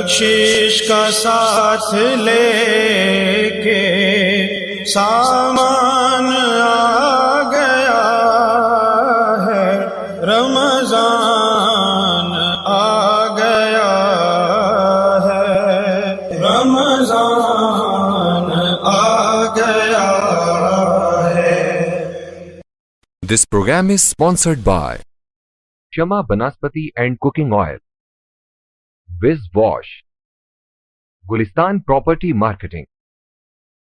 بخشش کا ساتھ لے کے سامان آ گیا ہے، رمضان آ گیا ہے، رمضان آ گیا ہے۔ This program is sponsored by Shama Banaspati and Cooking Oil, Wiz Wash, Gulistan Property Marketing,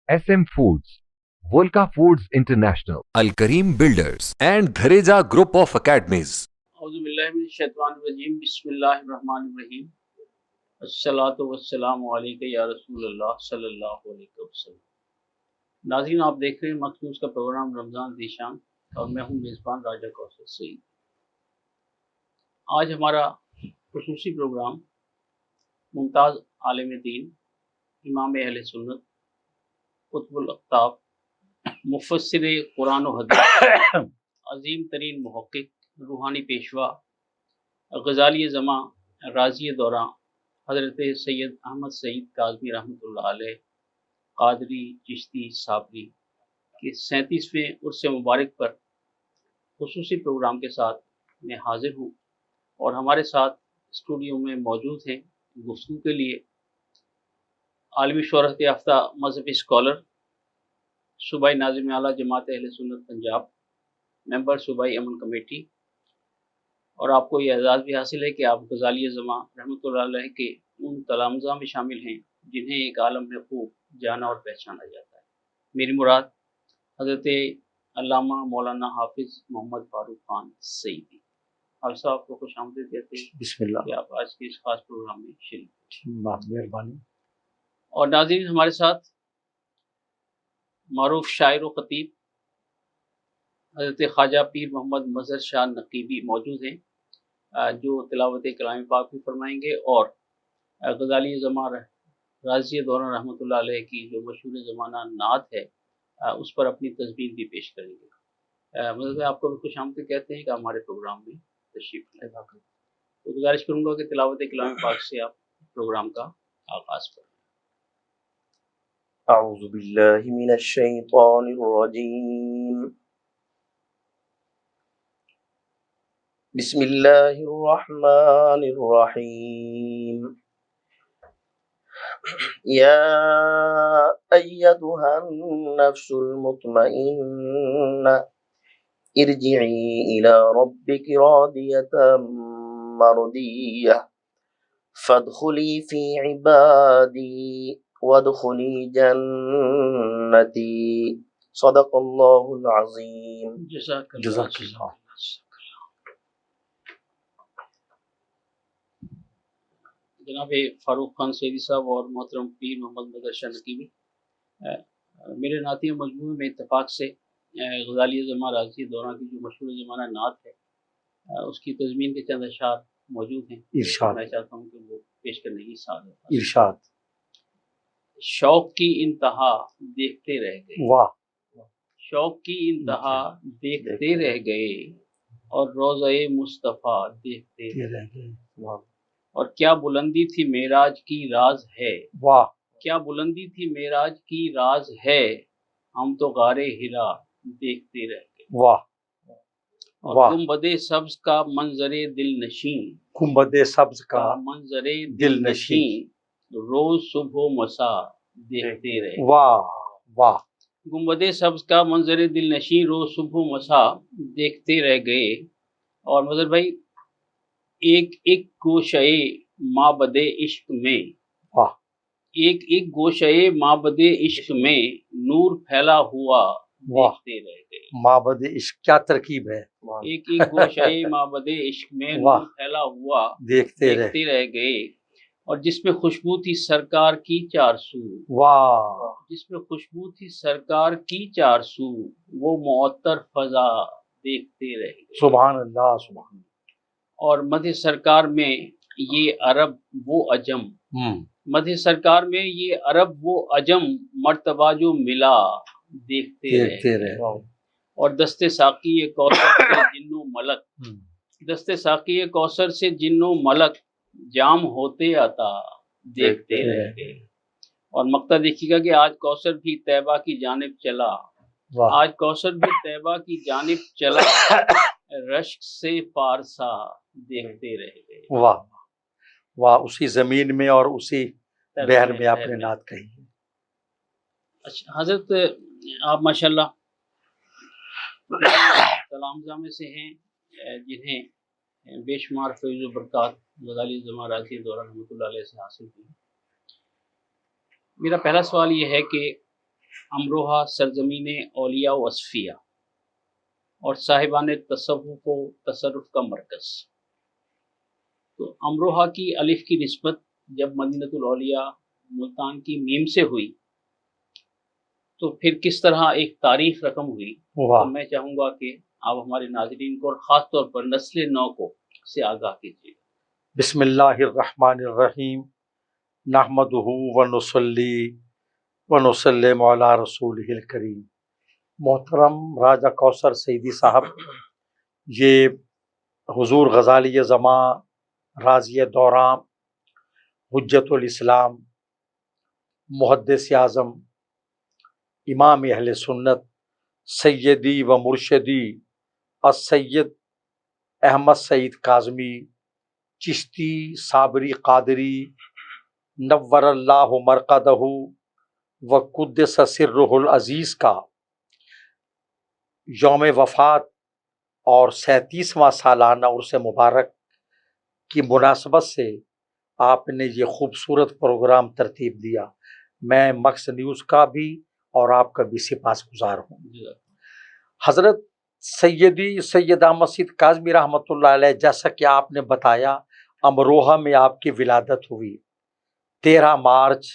SM Foods, Volca Foods International, Al Kareem Builders, and Dhareja Group of Academies. اعوذ باللہ من الشیطان الرجیم، بسم اللہ الرحمن الرحیم، الصلاۃ والسلام علیک یا رسول اللہ صلی اللہ علیہ وسلم۔ ناظرین، آپ دیکھ رہے ہیں مخصوص کا پروگرام رمضان ذیشان، اور میں ہوں میزبان راجہ کوثر سعید۔ آج ہمارا خصوصی پروگرام ممتاز عالم دین، امام اہل سنت، قطب الاقطاب، مفسر قرآن و حدیث، عظیم ترین محقق، روحانی پیشوا، غزالی زماں، راضی دوراں، حضرت سید احمد سعید کاظمی رحمۃ اللہ علیہ قادری چشتی صابری کے 37ویں عرس مبارک پر خصوصی پروگرام کے ساتھ میں حاضر ہوں، اور ہمارے ساتھ اسٹوڈیو میں موجود ہیں گفتگو کے لیے عالمی شہرت یافتہ مذہبی اسکالر، صوبائی ناظم اعلیٰ جماعت اہل سنت پنجاب، ممبر صوبائی امن کمیٹی، اور آپ کو یہ اعزاز بھی حاصل ہے کہ آپ غزالی زماں رحمۃ اللہ علیہ کے ان تلامذہ میں شامل ہیں جنہیں ایک عالم میں خوب جانا اور پہچانا جاتا ہے۔ میری مراد حضرت علامہ مولانا حافظ محمد فاروق خان سعیدی۔ حافظ صاحب کو خوش آمدید کہتے ہیں، بسم اللہ، کہ آپ آج کے اس خاص پروگرام میں شریک۔ مہربانی۔ اور ناظرین، ہمارے ساتھ معروف شاعر و خطیب حضرت خواجہ پیر محمد مظہر شاہ نقیبی موجود ہیں، جو تلاوت کلام پاک بھی فرمائیں گے، اور غزالی زماں راضی دوران رحمۃ اللہ علیہ کی جو مشہور زمانہ نعت ہے اس پر اپنی تذبیح بھی پیش کریں گے۔ مطلب آپ کو بھی خوش آمدید کہتے ہیں کہ ہمارے پروگرام میں تشریف لائیں۔ تو گزارش کروں گا کہ تلاوت کلام پاک سے آپ پروگرام کا آغاز کریں۔ اعوذ باللہ من الشیطان الرجیم، بسم اللہ الرحمن الرحیم، یا ایتها النفس المطمئنہ ارجعی الی ربک راضیۃ مرضیہ فادخلی فی عبادی وادخلی جنتی، صدق اللہ العظیم۔ جزاک جزاک اللہ۔ اللہ۔ جناب فاروق خان سعیدی صاحب اور محترم پیر محمد مظہر شاہ نقیبی، میرے نعتیہ مجموعے میں اتفاق سے غزالی زماں راضی دوراں کی جو مشہور زمانہ نعت ہے اس کی تضمین کے چند اشعار موجود ہیں، ارشاد۔ میں چاہتا ہوں کہ وہ پیش کرنے کی سعادت۔ ارشاد۔ شوق کی انتہا دیکھتے رہ گئے، واہ۔ شوق کی انتہا دیکھتے رہ گئے، اور روضہ مصطفیٰ دیکھتے رہ گئے، واہ اور کیا بلندی تھی معراج کی راز ہے، واہ۔ کیا بلندی تھی معراج کی راز ہے، ہم تو غار ہرا دیکھتے رہ گئے، واہ اور واہ۔ گنبد سبز کا منظر دل نشین، گنبد سبز کا منظر دل دل نشین، روز صبح و مساء دیکھتے رہے۔ واہ واہ۔ گنبد سبز کا منظر دل نشین، روز صبح و مساء دیکھتے رہ گئے۔ اور مظہر بھائی، ایک ایک گوشے معبد عشق میں، واہ۔ ایک ایک گوشے معبد عشق میں نور پھیلا ہوا دیکھتے رہ گئے۔ معبد عشق کیا ترکیب ہے، ایک ایک گوشے معبد عشق میں نور پھیلا ہوا دیکھتے رہ گئے، اور جس میں خوشبو تھی سرکار کی چار سو، واہ۔ جس میں خوشبو تھی سرکار کی چار سو، وہ معطر فضا دیکھتے رہ گئے۔ سبحان اللہ، سبحان اللہ۔ اور مدح سرکار میں یہ عرب وہ عجم، مدح سرکار میں یہ عرب وہ عجم، مرتبہ جو ملا دیکھتے رہے۔ اور دست ساقی کوثر سے جن و ملک، دست ساقی کوثر سے جن و ملک، جام ہوتے عطا دیکھتے رہ گئے۔ اور مقطع دیکھیے گا کہ آج کوثر بھی طیبہ کی جانب چلا، واہ آج کوثر بھی طیبہ کی جانب چلا، رشک سے پارسا دیکھتے رہ گئے۔ واہ واہ، اسی زمین میں اور اسی بحر میں آپ نے نعت کہی ہے۔ اچھا حضرت، آپ ماشاءاللہ سلام جامع سے ہیں جنہیں بے شمار فیض و برکات غزالی زمان راضی دوران رحمۃ اللہ علیہ سے حاصل ہوئی۔ میرا پہلا سوال یہ ہے کہ امروہہ سرزمین اولیاء و اصفیاء اور صاحبان تصوف و تصرف کا مرکز، تو امروہہ کی الف کی نسبت جب مدینۃ الاولیاء ملتان کی میم سے ہوئی تو پھر کس طرح ایک تاریخ رقم ہوئی؟ واہ تو میں چاہوں گا کہ آپ ہمارے ناظرین کو اور خاص طور پر نسل نو کو سے آگاہ کیجیے۔ بسم اللہ الرحمن الرحیم، نحمدہ ونصلی ونسلم علی رسولہ الکریم۔ محترم راجہ کوثر سیدی صاحب، یہ حضور غزالی زماں راضی دوراں حجت الاسلام محدث اعظم امام اہل سنت سیدی و مرشدی السید احمد سعید کاظمی چشتی صابری قادری نور اللہ مرقدہ و قدس سرہ العزیز کا یوم وفات اور 37واں سالانہ عرس مبارک کی مناسبت سے آپ نے یہ خوبصورت پروگرام ترتیب دیا۔ میں مکس نیوز کا بھی اور آپ کا بھی سپاس گزار ہوں۔ حضرت سیدی سید احمد سعید کاظمی رحمۃ اللہ علیہ، جیسا کہ آپ نے بتایا، امروہہ میں آپ کی ولادت ہوئی 13 مارچ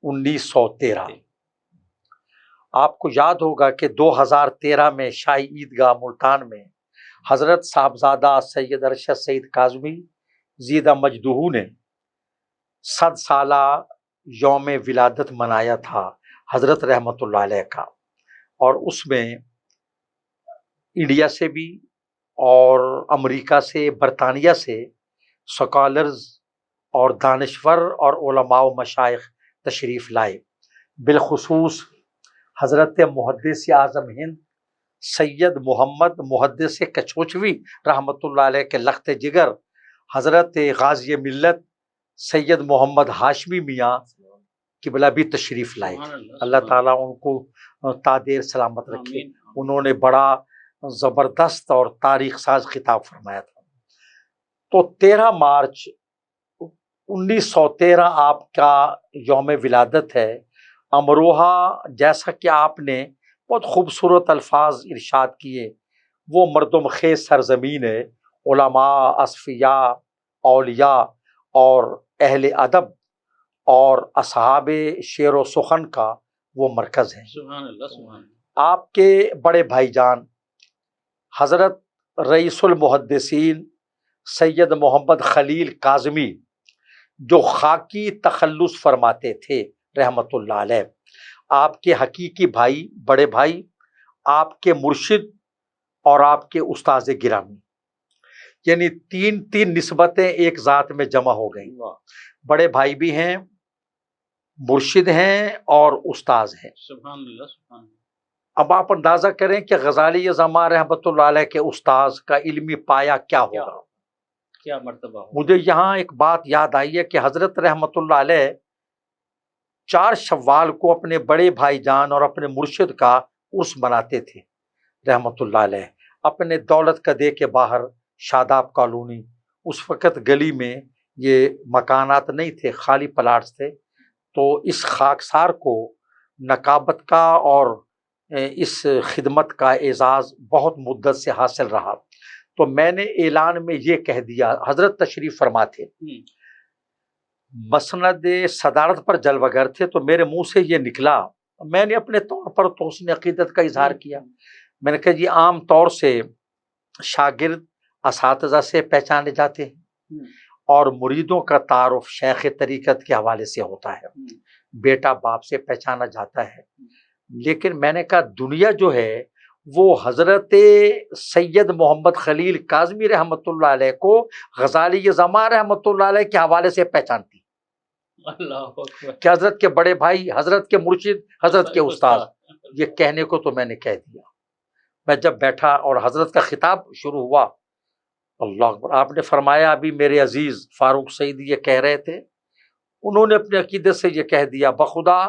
1913۔ آپ کو یاد ہوگا کہ 2013 میں شاہی عیدگاہ ملتان میں حضرت صاحبزادہ سید ارشد سعید کاظمی زیدہ مجدہ نے 100 سالہ یوم ولادت منایا تھا حضرت رحمۃ اللہ علیہ کا، اور اس میں انڈیا سے بھی اور امریکہ سے برطانیہ سے سکالرز اور دانشور اور علماء و مشائخ تشریف لائے۔ بالخصوص حضرت محدث اعظم ہند سید محمد محدث کچوچوی رحمۃ اللہ علیہ کے لخت جگر حضرت غازی ملت سید محمد ہاشمی میاں قبلہ بھی تشریف لائے۔ اللہ تعالیٰ ان کو تادیر سلامت رکھے۔ انہوں نے بڑا زبردست اور تاریخ ساز خطاب فرمایا تھا۔ تو 13 مارچ 1913 آپ کا یوم ولادت ہے۔ امروہہ، جیسا کہ آپ نے بہت خوبصورت الفاظ ارشاد کیے، وہ مردم خیز سرزمین ہے، علماء، اصفیاء، اولیاء اور اہل ادب اور اصحاب شعر و سخن کا وہ مرکز ہے۔ سبحان اللہ، سبحان اللہ۔ آپ کے بڑے بھائی جان حضرت رئیس المحدثین سید محمد خلیل کاظمی، جو خاکی تخلص فرماتے تھے رحمت اللہ علیہ، آپ کے حقیقی بھائی، بڑے بھائی، آپ کے مرشد اور آپ کے استاذ گرامی، یعنی تین نسبتیں ایک ذات میں جمع ہو گئیں۔ بڑے بھائی بھی ہیں، مرشد ہیں اور استاذ ہیں۔ سبحان اللہ، سبحان اللہ۔ اب آپ اندازہ کریں کہ غزالی زمان رحمۃ اللہ علیہ کے استاذ کا علمی پایہ کیا ہوگا۔ کیا مرتبہ ہو۔ مجھے یہاں ایک بات یاد آئی ہے کہ حضرت رحمۃ اللہ علیہ 4 شوال کو اپنے بڑے بھائی جان اور اپنے مرشد کا عرس مناتے تھے رحمۃ اللہ علیہ، اپنے دولت قدے کے باہر شاداب کالونی۔ اس وقت گلی میں یہ مکانات نہیں تھے، خالی پلاٹس تھے، تو اس خاکسار کو نقابت کا اور اس خدمت کا اعزاز بہت مدت سے حاصل رہا۔ تو میں نے اعلان میں یہ کہہ دیا، حضرت تشریف فرما تھے، مسند صدارت پر جلوہ گر تھے، تو میرے منہ سے یہ نکلا، میں نے اپنے طور پر توسن عقیدت کا اظہار کیا۔ میں نے کہا جی عام طور سے شاگرد اساتذہ سے پہچانے جاتے ہیں اور مریدوں کا تعارف شیخ طریقت کے حوالے سے ہوتا ہے، بیٹا باپ سے پہچانا جاتا ہے، لیکن میں نے کہا دنیا جو ہے وہ حضرت سید محمد خلیل کاظمی رحمۃ اللہ علیہ کو غزالی زمان رحمۃ اللہ علیہ کے حوالے سے پہچانتی۔ اللہ اکبر، کہ حضرت کے بڑے بھائی، حضرت کے مرشد، حضرت کے استاد، یہ کہنے کو تو میں نے کہہ دیا۔ میں جب بیٹھا اور حضرت کا خطاب شروع ہوا، اللہ اکبر، آپ نے فرمایا ابھی میرے عزیز فاروق سعیدی یہ کہہ رہے تھے، انہوں نے اپنے عقیدے سے یہ کہہ دیا بخدا،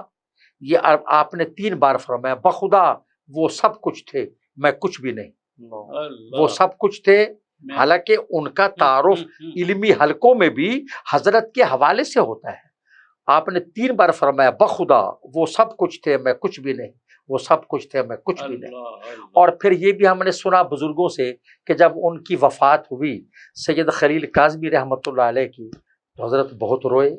یہ آپ نے 3 بار فرمایا بخدا وہ سب کچھ تھے، میں کچھ بھی نہیں، وہ سب کچھ تھے۔ حالانکہ ان کا تعارف علمی حلقوں میں بھی حضرت کے حوالے سے ہوتا ہے۔ آپ نے 3 بار فرمایا بخدا وہ سب کچھ تھے، میں کچھ بھی نہیں، وہ سب کچھ تھے، میں کچھ بھی نہیں۔ اور پھر یہ بھی ہم نے سنا بزرگوں سے کہ جب ان کی وفات ہوئی سید خلیل کاظمی رحمۃ اللہ علیہ کی، تو حضرت بہت روئے،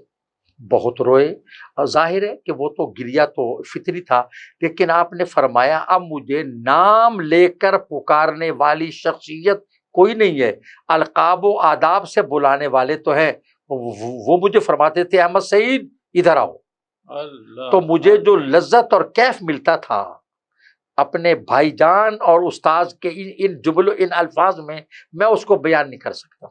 بہت روئے۔ اور ظاہر ہے کہ وہ تو گریا تو فطری تھا، لیکن آپ نے فرمایا اب مجھے نام لے کر پکارنے والی شخصیت کوئی نہیں ہے، القاب و آداب سے بلانے والے تو ہیں۔ وہ مجھے فرماتے تھے احمد سعید ادھر آؤ، تو مجھے جو لذت اور کیف ملتا تھا اپنے بھائی جان اور استاذ کے ان جمل ان الفاظ میں اس کو بیان نہیں کر سکتا۔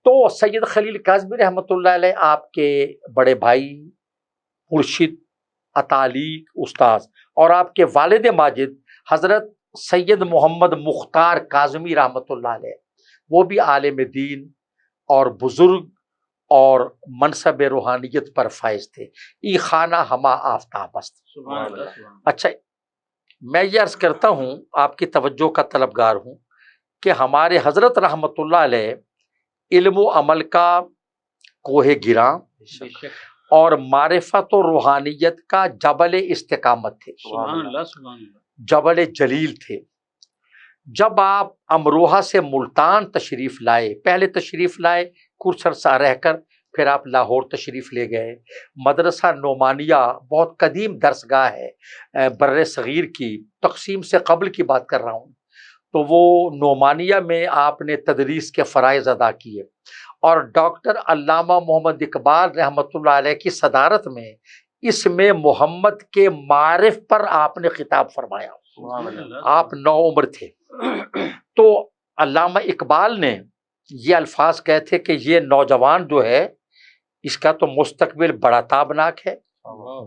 تو سید خلیل کاظمی رحمۃ اللہ علیہ آپ کے بڑے بھائی، مرشد، اتالیق، استاذ، اور آپ کے والد ماجد حضرت سید محمد مختار کاظمی رحمۃ اللہ علیہ، وہ بھی عالم دین اور بزرگ اور منصب روحانیت پر فائز تھے۔ ای خانہ ہما آفتاب است۔ سبحان اللہ، سبحان اللہ۔ اچھا، میں یہ عرض کرتا ہوں، آپ کی توجہ کا طلبگار ہوں، کہ ہمارے حضرت رحمۃ اللہ علیہ علم و عمل کا کوہ گراں بے شک، اور معرفت و روحانیت کا جبل استقامت تھے، سبحان اللہ، سبحان اللہ۔ جبل جلیل تھے۔ جب آپ امروہہ سے ملتان تشریف لائے، پہلے تشریف لائے کچھ عرصہ رہ کر، پھر آپ لاہور تشریف لے گئے۔ مدرسہ نعمانیہ بہت قدیم درسگاہ ہے بر صغیر کی، تقسیم سے قبل کی بات کر رہا ہوں، تو وہ نعمانیہ میں آپ نے تدریس کے فرائض ادا کیے، اور ڈاکٹر علامہ محمد اقبال رحمۃ اللہ علیہ کی صدارت میں اس میں محمد کے معارف پر آپ نے خطاب فرمایا۔ آپ 9 عمر تھے، تو علامہ اقبال نے یہ الفاظ کہے تھے کہ یہ نوجوان جو ہے اس کا تو مستقبل بڑا تابناک ہے،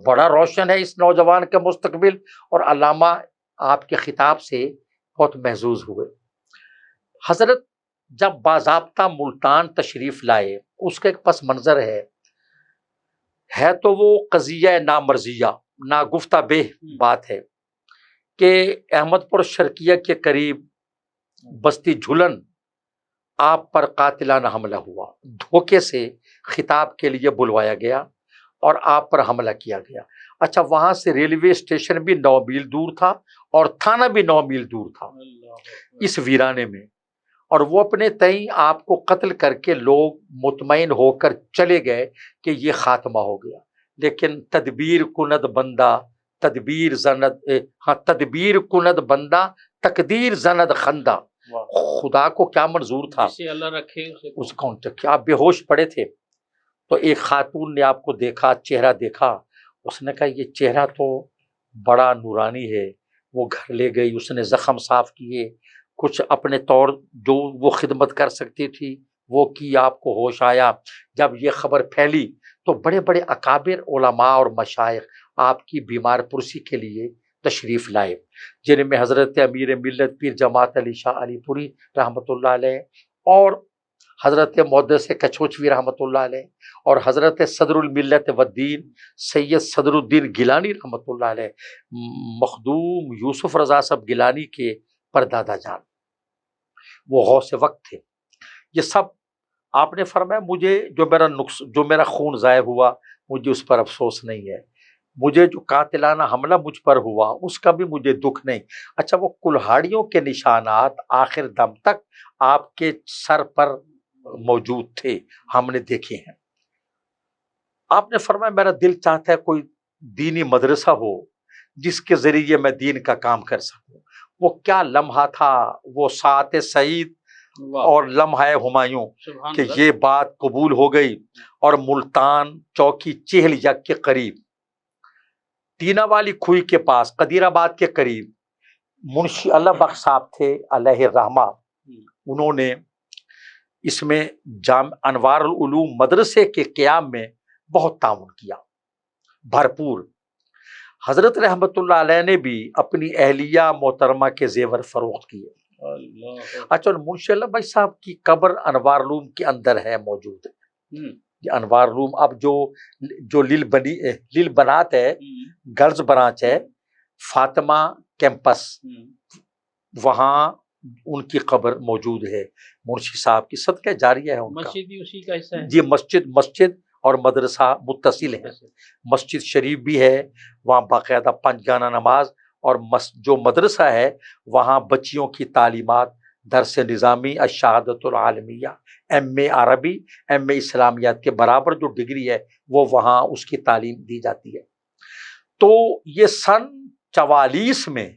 بڑا روشن ہے اس نوجوان کا مستقبل، اور علامہ آپ کے خطاب سے بہت محظوظ ہوئے۔ حضرت جب باضابطہ ملتان تشریف لائے، اس کا ایک پس منظر ہے تو وہ قضیہ نامرضیہ، ناگفتہ بہ بات ہے کہ احمد پور شرقیہ کے قریب بستی جھلن آپ پر قاتلانہ حملہ ہوا، دھوکے سے خطاب کے لیے بلوایا گیا اور آپ پر حملہ کیا گیا۔ اچھا، وہاں سے ریلوے اسٹیشن بھی 9 میل دور تھا اور تھانہ بھی 9 میل دور تھا اس ویرانے میں، اور وہ اپنے تئیں آپ کو قتل کر کے لوگ مطمئن ہو کر چلے گئے کہ یہ خاتمہ ہو گیا، لیکن تدبیر کند بندہ تدبیر کند بندہ تقدیر زند خندہ، خدا کو کیا منظور تھا، جسے اللہ رکھے اس کانٹیکٹ کیا آپ بے ہوش پڑے تھے، تو ایک خاتون نے آپ کو دیکھا، چہرہ دیکھا، اس نے کہا یہ چہرہ تو بڑا نورانی ہے، وہ گھر لے گئی، اس نے زخم صاف کیے، کچھ اپنے طور جو وہ خدمت کر سکتی تھی وہ کی، آپ کو ہوش آیا۔ جب یہ خبر پھیلی تو بڑے بڑے اکابر علماء اور مشائخ آپ کی بیمار پرسی کے لیے تشریف لائے، جن میں حضرت امیر ملت پیر جماعت علی شاہ علی پوری رحمۃ اللہ علیہ، اور حضرت محدث کچھوچوی رحمۃ اللہ علیہ، اور حضرت صدر الملت والدین سید صدر الدین گیلانی رحمۃ اللہ علیہ، مخدوم یوسف رضا صاحب گیلانی کے پردادا جان، وہ غوث وقت تھے۔ یہ سب آپ نے فرمایا مجھے جو میرا خون ضائع ہوا مجھے اس پر افسوس نہیں ہے، مجھے جو قاتلانہ حملہ مجھ پر ہوا اس کا بھی مجھے دکھ نہیں۔ اچھا، وہ کلہاڑیوں کے نشانات آخر دم تک آپ کے سر پر موجود تھے، ہم نے دیکھے ہیں۔ آپ نے فرمایا میرا دل چاہتا ہے کوئی دینی مدرسہ ہو جس کے ذریعے میں دین کا کام کر سکوں۔ وہ کیا لمحہ تھا، وہ ساعت سعید اور لمحہ ہمایوں کہ یہ بات قبول ہو گئی، اور ملتان چوکی چہل یک کے قریب، ٹینہ والی کھوئی کے پاس، قدیر آباد کے قریب، منشی اللہ بخش صاحب تھے علیہ الرحمہ، انہوں نے اس میں انوار العلوم مدرسے کے قیام میں بہت تعاون کیا بھرپور. حضرت رحمت اللہ علیہ نے بھی اپنی اہلیہ محترمہ کے زیور فروخت کیے. اچھا منشی اللہ بھائی صاحب کی قبر انوار علوم کے اندر ہے موجود ہے. یہ انوار علوم اب جو لیل بنات ہے گرلز برانچ ہے فاطمہ کیمپس وہاں ان کی قبر موجود ہے. منشی صاحب کی صدقہ جاریہ ہے ان کا. مسجد بھی اسی کا حصہ ہے جی مسجد اور مدرسہ متصل ہے. مسجد شریف بھی ہے وہاں باقاعدہ پنجگانہ نماز, اور جو مدرسہ ہے وہاں بچیوں کی تعلیمات درس نظامی الشہادت العالمیہ ایم اے عربی ایم اے اسلامیات کے برابر جو ڈگری ہے وہ وہاں اس کی تعلیم دی جاتی ہے. تو یہ سن 44 میں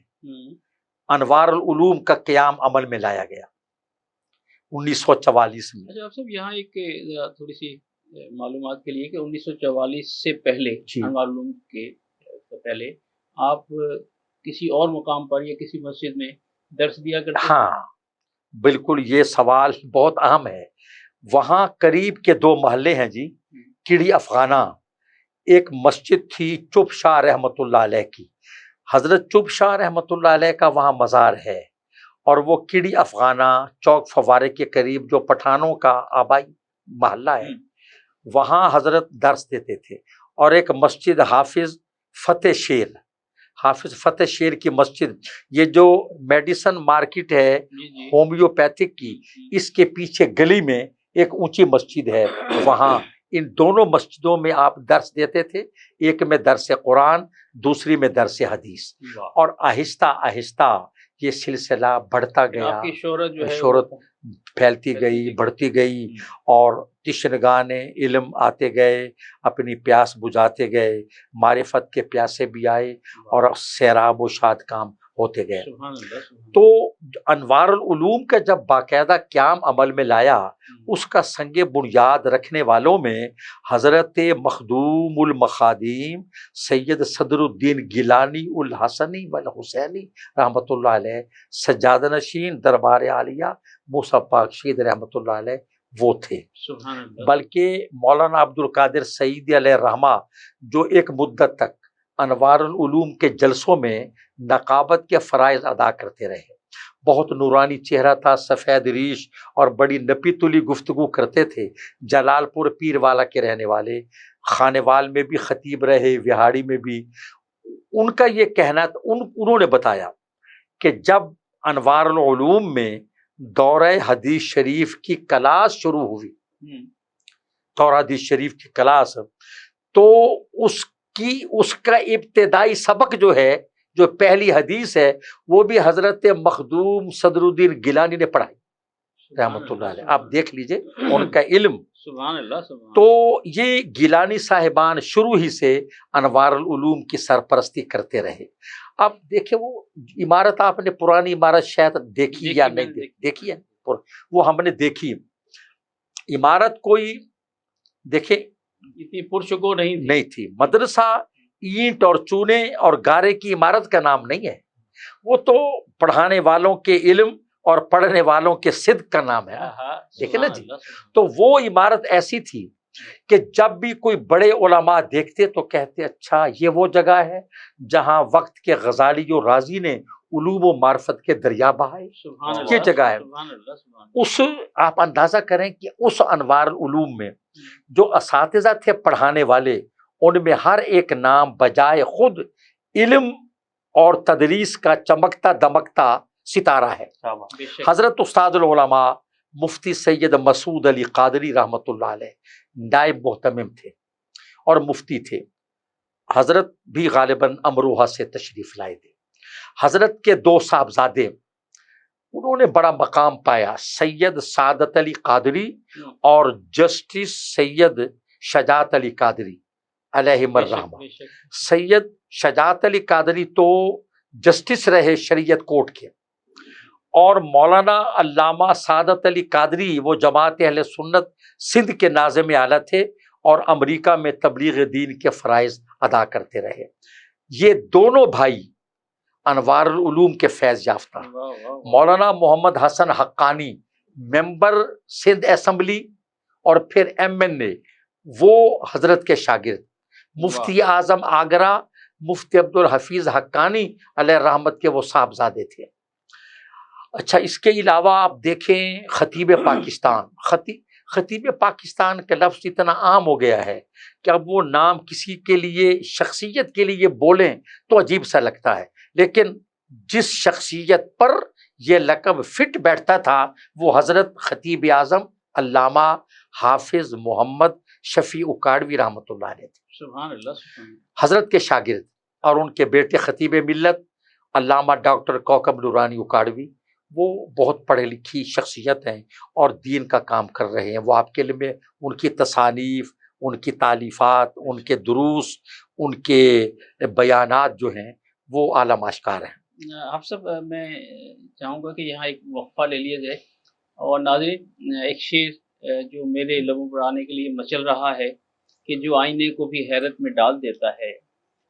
انوار العلوم کا قیام عمل میں لایا گیا 1944 میں. اچھا آپ صاحب یہاں ایک تھوڑی سی معلومات کے لیے کہ 1944 سے پہلے انوار العلوم کے پہلے آپ کسی اور مقام پر یا کسی مسجد میں درس دیا کرتے؟ ہاں بالکل, یہ سوال بہت اہم ہے. وہاں قریب کے 2 محلے ہیں جی, کیڑی افغانہ ایک مسجد تھی چپ شاہ رحمت اللہ علیہ کی. حضرت چپ شاہ رحمت اللہ علیہ کا وہاں مزار ہے, اور وہ کیڑی افغانہ چوک فوارے کے قریب جو پٹھانوں کا آبائی محلہ ہے وہاں حضرت درس دیتے تھے. اور ایک مسجد حافظ فتح شیر کی مسجد, یہ جو میڈیسن مارکیٹ ہے ہومیوپیتھک کی, اس کے پیچھے گلی میں ایک اونچی مسجد ہے, وہاں ان دونوں مسجدوں میں آپ درس دیتے تھے. ایک میں درس قرآن, دوسری میں درس حدیث, اور آہستہ آہستہ یہ سلسلہ بڑھتا گیا. شہرت پھیلتی گئی, بڑھتی گئی, اور تشنگانے علم آتے گئے, اپنی پیاس بجھاتے گئے, معرفت کے پیاسے بھی آئے, اور سیراب و شاد کام ہوتے گئے. تو انوار العلوم کا جب باقاعدہ قیام عمل میں لایا, اس کا سنگ بنیاد رکھنے والوں میں حضرت مخدوم المخادیم سید صدر الدین گیلانی الحسنی والحسینی رحمۃ اللہ علیہ, سجادہ نشین دربار عالیہ موسیٰ پاک شہید رحمۃ اللہ علیہ وہ تھے. بلکہ مولانا عبد القادر سعیدی علیہ الرحمہ جو ایک مدت تک انوار العلوم کے جلسوں میں نقابت کے فرائض ادا کرتے رہے, بہت نورانی چہرہ تھا, سفید ریش, اور بڑی نپی تلی گفتگو کرتے تھے. جلال پور پیر والا کے رہنے والے, خانوال میں بھی خطیب رہے, وہاڑی میں بھی. ان کا یہ کہنا, انہوں نے بتایا کہ جب انوار العلوم میں دورہ حدیث شریف کی کلاس شروع ہوئی, دورہ حدیث شریف کی کلاس, تو اس کا ابتدائی سبق جو ہے, جو پہلی حدیث ہے, وہ بھی حضرت مخدوم صدر الدین گیلانی نے پڑھائی رحمۃ اللہ علیہ. آپ دیکھ لیجئے ان کا علم. سبحان اللہ. تو یہ گیلانی صاحبان شروع ہی سے انوار العلوم کی سرپرستی کرتے رہے. اب دیکھیں وہ عمارت, آپ نے پرانی عمارت شاید دیکھی یا نہیں دیکھی ہے, وہ ہم نے دیکھی. عمارت کوئی دیکھیں اتنی پرشکو نہیں تھی. مدرسہ اینٹ اور چونے اور گارے کی عمارت کا نام نہیں ہے, وہ تو پڑھانے والوں کے علم اور پڑھنے والوں کے صدق کا نام ہے. دیکھیں نا جی, تو وہ عمارت ایسی تھی کہ جب بھی کوئی بڑے علماء دیکھتے تو کہتے اچھا یہ وہ جگہ ہے جہاں وقت کے غزالی و رازی نے علوم و معرفت کے دریا بہائے, یہ جگہ ہے. اس آپ اندازہ کریں کہ اس انوار العلوم میں جو اساتذہ تھے پڑھانے والے, ان میں ہر ایک نام بجائے خود علم اور تدریس کا چمکتا دمکتا ستارہ ہے. حضرت استاد العلماء مفتی سید مسعود علی قادری رحمۃ اللہ علیہ نائب محتمم تھے اور مفتی تھے. حضرت بھی غالباً امروہہ سے تشریف لائے تھے. حضرت کے 2 صاحبزادے, انہوں نے بڑا مقام پایا, سید سعادت علی قادری اور جسٹس سید شجاعت علی قادری علیہم الرحمہ. سید شجاعت علی قادری تو جسٹس رہے شریعت کورٹ کے, اور مولانا علامہ سعادت علی قادری وہ جماعت اہل سنت سندھ کے ناظم اعلیٰ تھے, اور امریکہ میں تبلیغ دین کے فرائض ادا کرتے رہے. یہ دونوں بھائی انوار العلوم کے فیض یافتہ. مولانا محمد حسن حقانی ممبر سندھ اسمبلی اور پھر MNA, وہ حضرت کے شاگرد مفتی اعظم آگرہ مفتی عبدالحفیظ حقانی علیہ رحمت کے وہ صاحبزادے تھے۔ اچھا، اس کے علاوہ آپ دیکھیں خطیب پاکستان، خطیب پاکستان کا لفظ اتنا عام ہو گیا ہے کہ اب وہ نام کسی کے لیے، شخصیت کے لیے بولیں تو عجیب سا لگتا ہے، لیکن جس شخصیت پر یہ لقب فٹ بیٹھتا تھا وہ حضرت خطیب اعظم علامہ حافظ محمد شفیع اکاڑوی رحمۃ اللہ علیہ تھے۔ سبحان اللہ، سبحان اللہ۔ حضرت کے شاگرد اور ان کے بیٹے خطیب ملت علامہ ڈاکٹر کوکب نورانی اکاڑوی، وہ بہت پڑھے لکھی شخصیت ہیں اور دین کا کام کر رہے ہیں۔ وہ آپ کے لیے ان کی تصانیف، ان کی تالیفات، ان کے دروس، ان کے بیانات جو ہیں وہ عالم آشکار ہیں۔ آپ سب میں چاہوں گا کہ یہاں ایک وقفہ لے لیا جائے، اور ناظرین ایک شعر جو میرے لبوں پر آنے کے لیے مچل رہا ہے کہ جو آئینے کو بھی حیرت میں ڈال دیتا ہے،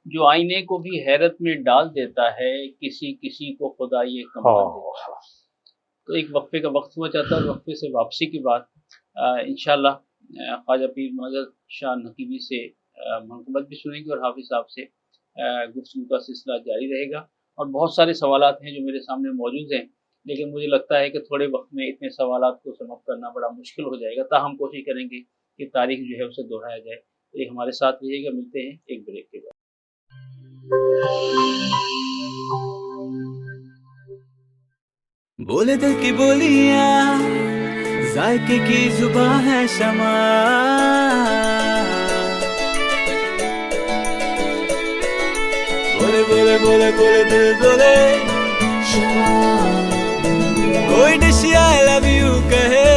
جو آئینے کو بھی حیرت میں ڈال دیتا ہے، کسی کسی کو خدا یہ کم کر دیتا ہے۔ تو ایک وقفے کا وقت ہوا چاہتا ہے، اور وقفے سے واپسی کے بعد انشاءاللہ خواجہ پیر معزز شاہ نقیبی سے منقبت بھی سنیں گے، اور حافظ صاحب سے گفتگو کا سلسلہ جاری رہے گا۔ اور بہت سارے سوالات ہیں جو میرے سامنے موجود ہیں، لیکن مجھے لگتا ہے کہ تھوڑے وقت میں اتنے سوالات کو سم اپ کرنا بڑا مشکل ہو جائے گا، تاہم کوشش کریں گے کہ تاریخ جو ہے اسے دہرایا جائے۔ ایک ہمارے ساتھ رہیے گا، ملتے ہیں ایک بریک کے بعد۔ بولے دل کی بولیاں، ذائقے کی زباں ہے شمع، بولے بولے بولے بولے دل بولے شمع، کوئی ڈش آئی لو یو کہے،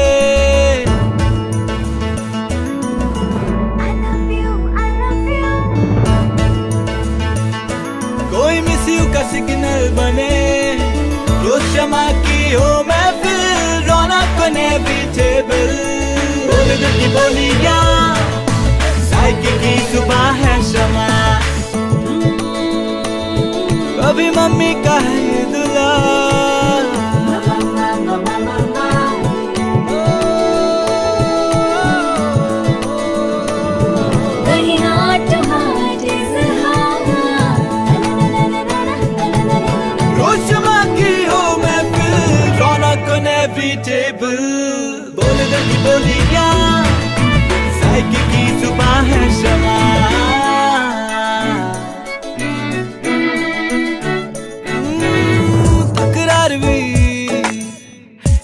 کوئی مس یو کا سگنل بنے، روز شمع کی ہو محفل، رونق کو انیویٹیبل، بولے دل کی بولیاں، ذائقے کی زباں ہے شمع، کبھی ممی کا ہے دلال، روز شمع کی ہو محفل، رونق کو انیویٹیبل، بولے دل کی بولیاں، ذائقے کی زباں ہے شمع،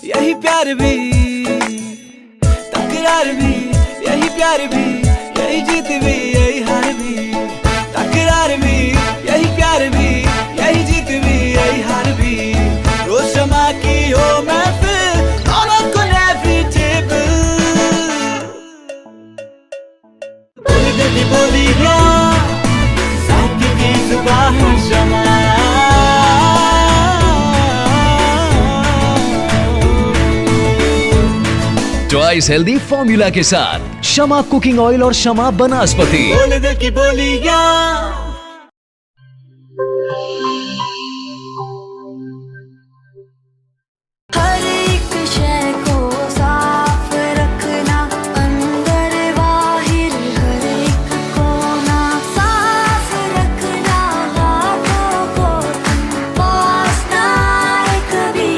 یہی پیار بھی، تکرار بھی، یہی پیار بھی، یہی جیت بھی، یہی ہار بھی، تکرار بھی، یہی پیار بھی، یہی جیت بھی، یہی ہار بھی، روز شمع کی ہو محفل، رونق کو انیویٹیبل، بولے دل کی بولیاں، ذائقے کی زباں ہے شمع، ٹوائس ہیلدی فارمولا کے ساتھ شمع کوکنگ آئل اور شمع بناسپتی، بولے دل کی بولیاں۔ ہر ایک شے کو صاف رکھنا، اندر باہر ہر ایک کونا صاف رکھنا، ہاتھوں کو پاس نہ آئے کبھی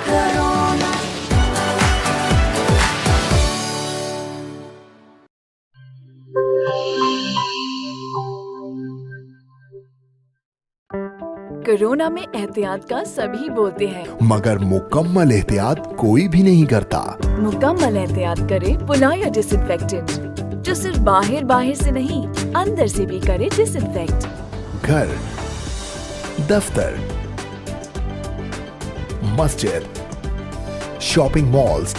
کرونا۔ کورونا میں احتیاط کا سبھی بولتے ہیں، مگر مکمل احتیاط کوئی بھی نہیں کرتا۔ مکمل احتیاط کرے پلایا ڈس انفیکٹنٹ، جو صرف باہر سے نہیں اندر سے بھی کرے ڈس انفیکٹ۔ گھر، دفتر، مسجد، شاپنگ مالز،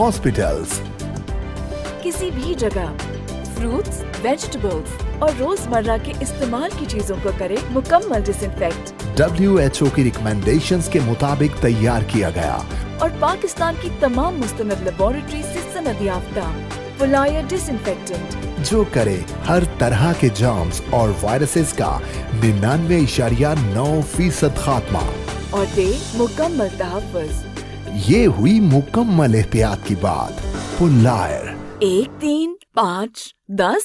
ہاسپٹلز، کسی بھی جگہ فروٹس، ویجیٹیبلز اور روزمرہ کے استعمال کی چیزوں کو کرے مکمل ڈس انفیکٹ۔ WHO کی ریکمینڈیشنز کے مطابق تیار کیا گیا اور پاکستان کی تمام مستند لیبارٹری سے سند یافتہ پلایا ڈس انفیکٹنٹ، جو کرے ہر طرح کے جرمز اور وائرسز کا 99.9% خاتمہ اور دے مکمل تحفظ۔ یہ ہوئی مکمل احتیاط کی بات۔ پلائر 1, 3, 5, 10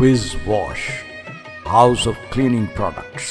Wiz Wash, House of Cleaning Products.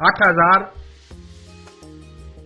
8000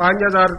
5000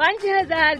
5000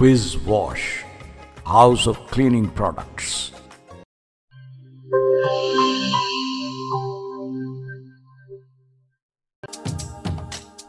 Wiz Wash, House of Cleaning Products.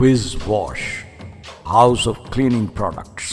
Wiz Wash, House of Cleaning Products.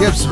Gibbs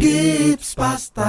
Gibbs Pasta.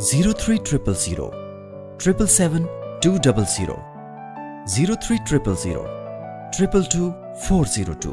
0300 777 200 0300 222 402।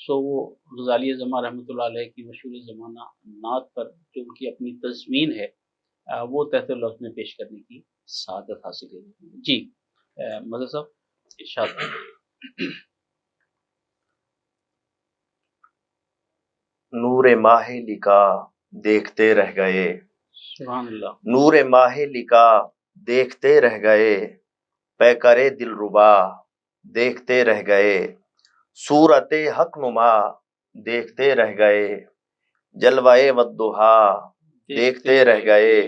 سو وہ غزالی زماں رحمۃ اللہ علیہ کی مشہور زمانہ نعت پر جو ان کی اپنی تضمین ہے وہ تحت لفظ میں پیش کرنے کی سعادت حاصل ہے. جی مدر صاحب ارشاد فرمائیے. نور ماہ لکا دیکھتے رہ گئے، سبحان اللہ. نور ماہ لکا دیکھتے رہ گئے، پیکرے دل ربا دیکھتے رہ گئے، صورت حق نما دیکھتے رہ گئے، جلوائے والضحا دیکھتے رہ گئے،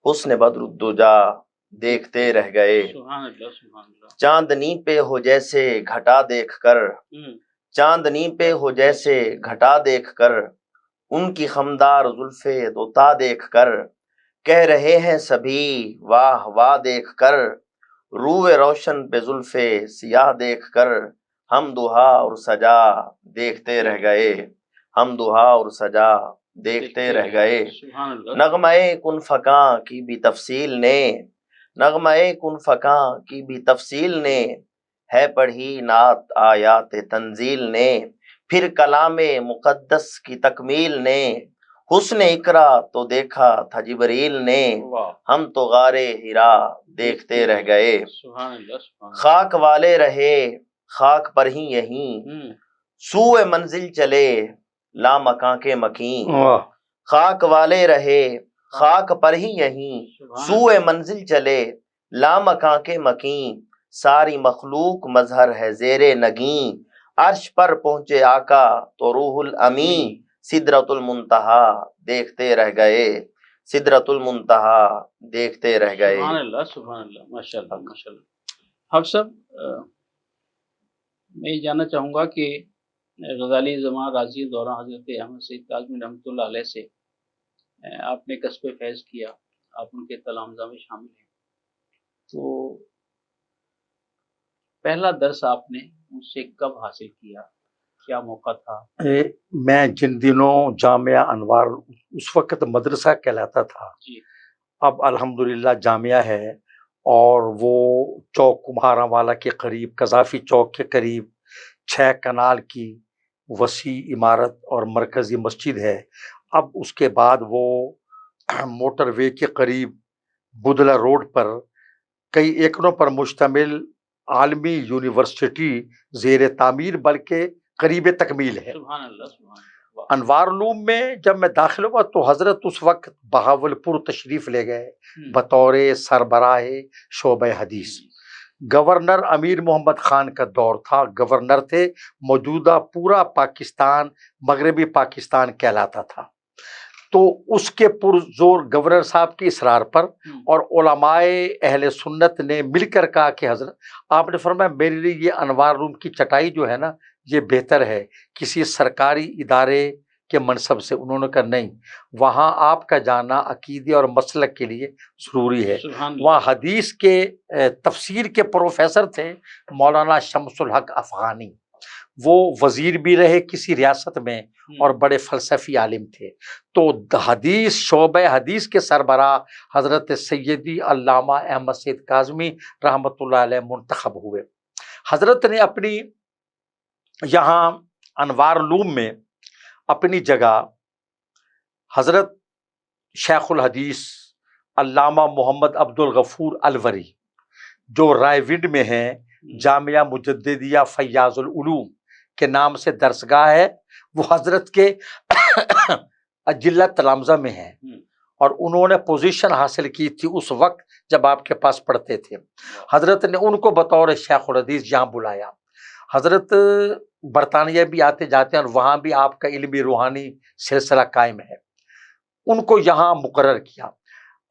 حسن بدر الدجا دیکھتے رہ گئے. سبحان اللہ سبحان اللہ. چاندنی پہ ہو جیسے گھٹا دیکھ کر، چاندنی پہ ہو جیسے گھٹا دیکھ کر، ان کی خمدار زلفے دوتا دیکھ کر، کہہ رہے ہیں سبھی واہ واہ دیکھ کر، روئے روشن پہ زلفے سیاہ دیکھ کر، ہم دہا اور سجا دیکھتے رہ گئے، ہم دہا اور سجا دیکھتے رہ گئے. نغمہ کن فکاں کی بھی تفصیل نے، نغمہ کن فکاں کی بھی تفصیل نے، ہے پڑھی نعت آیات تنزیل نے، پھر کلام مقدس کی تکمیل نے، حسن اقرا تو دیکھا تھا جبریل نے، ہم تو غار ہرا دیکھتے رہ گئے. خاک والے رہے خاک پر ہی یہیں، سوئے منزل چلے لامکاں کے مکین. خاک والے رہے خاک پر ہی یہیں، سوئے منزل چلے لامکاں کے مکین، ساری مخلوق مظہر ہے زیر نگیں، عرش پر پہنچے آقا تو روح الامین، سدرۃ المنتہا دیکھتے رہ گئے، سدرۃ المنتہا دیکھتے رہ گئے. سبحان اللہ سبحان اللہ. ماشاء اللہ ماشاء اللہ. حافظ صاحب میں یہ جاننا چاہوں گا کہ غزالی زماں راضی دوران حضرت احمد سید کاظمی رحمۃ اللہ علیہ سے آپ نے کسب فیض کیا، آپ ان کے تلامذہ میں شامل ہیں، تو پہلا درس آپ نے ان سے کب حاصل کیا، کیا موقع تھا؟ میں جن دنوں جامعہ انوار اس وقت مدرسہ کہلاتا تھا، اب الحمدللہ جامعہ ہے، اور وہ چوک کمہارا والا کے قریب، قذافی چوک کے قریب 6 کنال کی وسیع عمارت اور مرکزی مسجد ہے. اب اس کے بعد وہ موٹر وے کے قریب بدلہ روڈ پر کئی ایکڑوں پر مشتمل عالمی یونیورسٹی زیر تعمیر بلکہ قریب تکمیل ہے. سبحان اللہ سبحان اللہ. انوار علوم میں جب میں داخل ہوا تو حضرت اس وقت بہاولپور تشریف لے گئے بطور سربراہ شعبہ حدیث. گورنر امیر محمد خان کا دور تھا، گورنر تھے، موجودہ پورا پاکستان مغربی پاکستان کہلاتا تھا. تو اس کے پرزور گورنر صاحب کے اصرار پر اور علماء اہل سنت نے مل کر کہا کہ حضرت آپ نے فرمایا میرے لیے یہ انوار روم کی چٹائی جو ہے نا یہ بہتر ہے کسی سرکاری ادارے کے منصب سے. انہوں نے کہا نہیں، وہاں آپ کا جانا عقیدے اور مسلک کے لیے ضروری ہے. وہاں حدیث کے تفسیر کے پروفیسر تھے مولانا شمس الحق افغانی، وہ وزیر بھی رہے کسی ریاست میں اور بڑے فلسفی عالم تھے. تو حدیث شعبہ حدیث کے سربراہ حضرت سیدی علامہ احمد سید کاظمی رحمۃ اللہ علیہ منتخب ہوئے. حضرت نے اپنی یہاں انوار علوم میں اپنی جگہ حضرت شیخ الحدیث علامہ محمد عبد الغفور الوری جو رائے ونڈ میں ہیں، جامعہ مجددیہ فیاض العلوم کے نام سے درسگاہ ہے، وہ حضرت کے اجلہ تلامذہ میں ہیں، اور انہوں نے پوزیشن حاصل کی تھی اس وقت جب آپ کے پاس پڑھتے تھے. حضرت نے ان کو بطور شیخ الحدیث یہاں بلایا. حضرت برطانیہ بھی آتے جاتے ہیں اور وہاں بھی آپ کا علمی روحانی سلسلہ قائم ہے. ان کو یہاں مقرر کیا.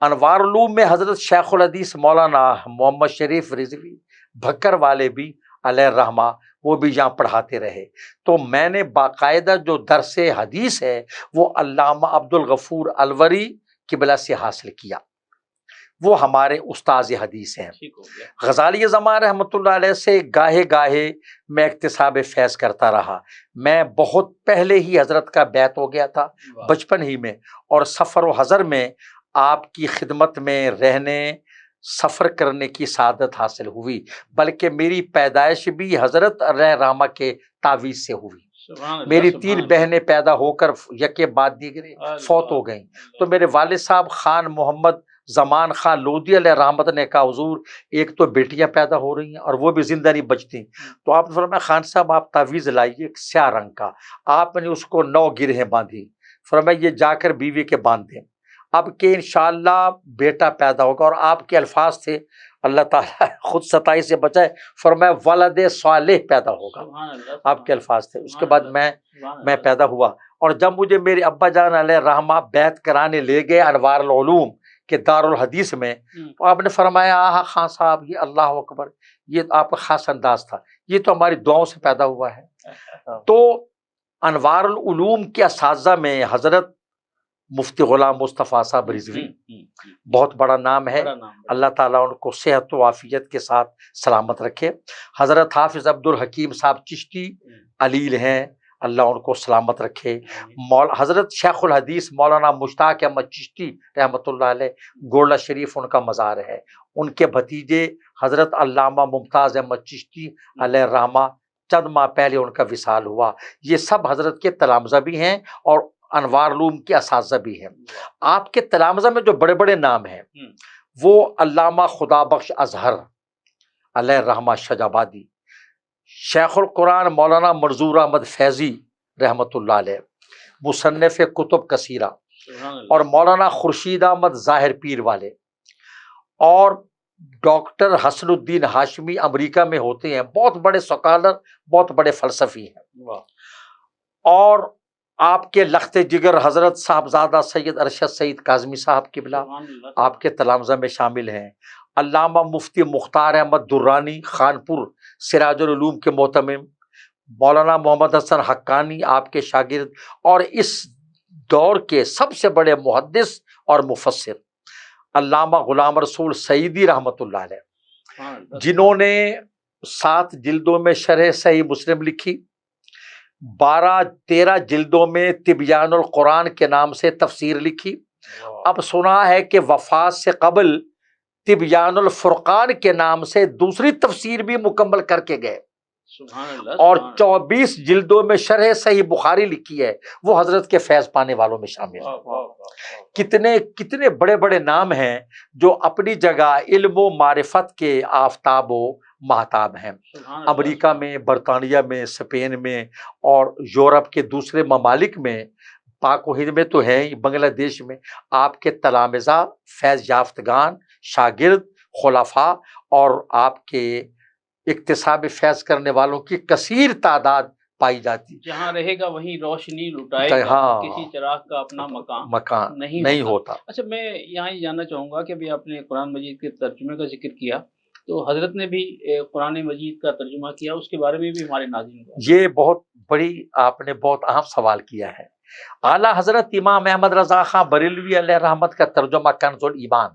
انوار علوم میں حضرت شیخ الحدیث مولانا محمد شریف رضوی بھکر والے بھی علیہ الرحمہ وہ بھی یہاں پڑھاتے رہے. تو میں نے باقاعدہ جو درس حدیث ہے وہ علامہ عبد الغفور الوری قبلہ سے حاصل کیا، وہ ہمارے استاذ حدیث ہیں. غزالی زماں رحمۃ اللہ علیہ سے گاہے گاہے میں اکتساب فیض کرتا رہا. میں بہت پہلے ہی حضرت کا بیعت ہو گیا تھا، بچپن ہی میں، اور سفر و حضر میں آپ کی خدمت میں رہنے سفر کرنے کی سعادت حاصل ہوئی، بلکہ میری پیدائش بھی حضرت علیہ رحمہ کے تعویذ سے ہوئی. میری 3 بہنیں پیدا ہو کر یکے بعد دیگرے فوت ہو گئیں، تو میرے والد صاحب خان محمد زمان خان لودھی علیہ رحمت نے کہا حضور ایک تو بیٹیاں پیدا ہو رہی ہیں اور وہ بھی زندہ نہیں بچتی، تو آپ نے فرمایا خان صاحب آپ تعویذ لائیے ایک سیاہ رنگ کا، آپ نے اس کو 9 گرہیں باندھی، فرمایا یہ جا کر بیوی کے باندھ دیں اب کہ انشاءاللہ بیٹا پیدا ہوگا، اور آپ کے الفاظ تھے اللہ تعالیٰ خود ستائی سے بچائے، فرمایا ولد صالح پیدا ہوگا، آپ کے الفاظ تھے۔ اس کے بعد میں پیدا ہوا، اور جب مجھے میرے ابا جان علیہ رحمہ بیعت کرانے لے گئے انوار العلوم کے دارالحدیث میں، تو آپ نے فرمایا آہا خان صاحب یہ اللہ اکبر، یہ آپ کا خاص انداز تھا، یہ تو ہماری دعاؤں سے پیدا ہوا ہے۔ تو انوار العلوم کے اساتذہ میں حضرت مفتی غلام مصطفیٰ صاحب رضوی بہت بڑا نام ہے، اللہ تعالیٰ ان کو صحت و عافیت کے ساتھ سلامت رکھے۔ حضرت حافظ عبد الحکیم صاحب چشتی علیل ہیں، اللہ ان کو سلامت رکھے۔ حضرت شیخ الحدیث مولانا مشتاق احمد چشتی رحمۃ اللہ علیہ گولڈا شریف ان کا مزار ہے، ان کے بھتیجے حضرت علامہ ممتاز احمد چشتی علیہ الرحمہ چند ماہ پہلے ان کا وصال ہوا۔ یہ سب حضرت کے تلامذہ بھی ہیں اور انوار علوم کے اساتذہ بھی ہیں۔ آپ کے تلامذہ میں جو بڑے بڑے نام ہیں وہ علامہ خدا بخش اظہر علیہ الرحمہ شجابادی، شیخ القرآن مولانا منظور احمد فیضی رحمۃ اللہ علیہ مصنف کتب کثیرہ، اور مولانا خورشید احمد ظاہر پیر والے، اور ڈاکٹر حسن الدین ہاشمی امریکہ میں ہوتے ہیں، بہت بڑے سکالر، بہت بڑے فلسفی ہیں۔ اور آپ کے لخت جگر حضرت صاحبزادہ سید ارشد سعید کاظمی صاحب قبلہ آپ کے تلامذہ میں شامل ہیں۔ علامہ مفتی مختار احمد درانی خانپور سراج العلوم کے محتمم، مولانا محمد حسن حقانی آپ کے شاگرد، اور اس دور کے سب سے بڑے محدث اور مفسر علامہ غلام رسول سعیدی رحمۃ اللہ علیہ، جنہوں نے 7 جلدوں میں شرح صحیح مسلم لکھی، 12-13 جلدوں میں تبیان القرآن کے نام سے تفسیر لکھی۔ اب سنا ہے کہ وفات سے قبل تبیان الفرقان کے نام سے دوسری تفسیر بھی مکمل کر کے گئے، اور 24 جلدوں میں شرح صحیح بخاری لکھی ہے، وہ حضرت کے فیض پانے والوں میں شامل ہیں۔ کتنے بڑے بڑے نام ہیں جو اپنی جگہ علم و معرفت کے آفتاب و مہتاب ہیں۔ امریکہ میں، برطانیہ میں، اسپین میں، اور یورپ کے دوسرے ممالک میں، پاک و ہند میں تو ہیں، بنگلہ دیش میں آپ کے تلامذہ، فیض یافتگان، شاگرد، خلفاء اور آپ کے اکتساب فیض کرنے والوں کی کثیر تعداد پائی جاتی۔ جہاں رہے گا وہیں روشنی لٹائے گا، کسی چراغ کا اپنا مکان نہیں ہوتا۔ اچھا، میں یہاں یہ جاننا چاہوں گا کہ ابھی آپ نے قرآن مجید کے ترجمے کا ذکر کیا، تو حضرت نے بھی قرآن مجید کا ترجمہ کیا، اس کے بارے میں بھی ہمارے ناظرین کو یہ بہت بڑی آپ نے بہت اہم سوال کیا ہے۔ اعلیٰ حضرت امام احمد رضا خان بریلوی علیہ رحمت کا ترجمہ کنز الایمان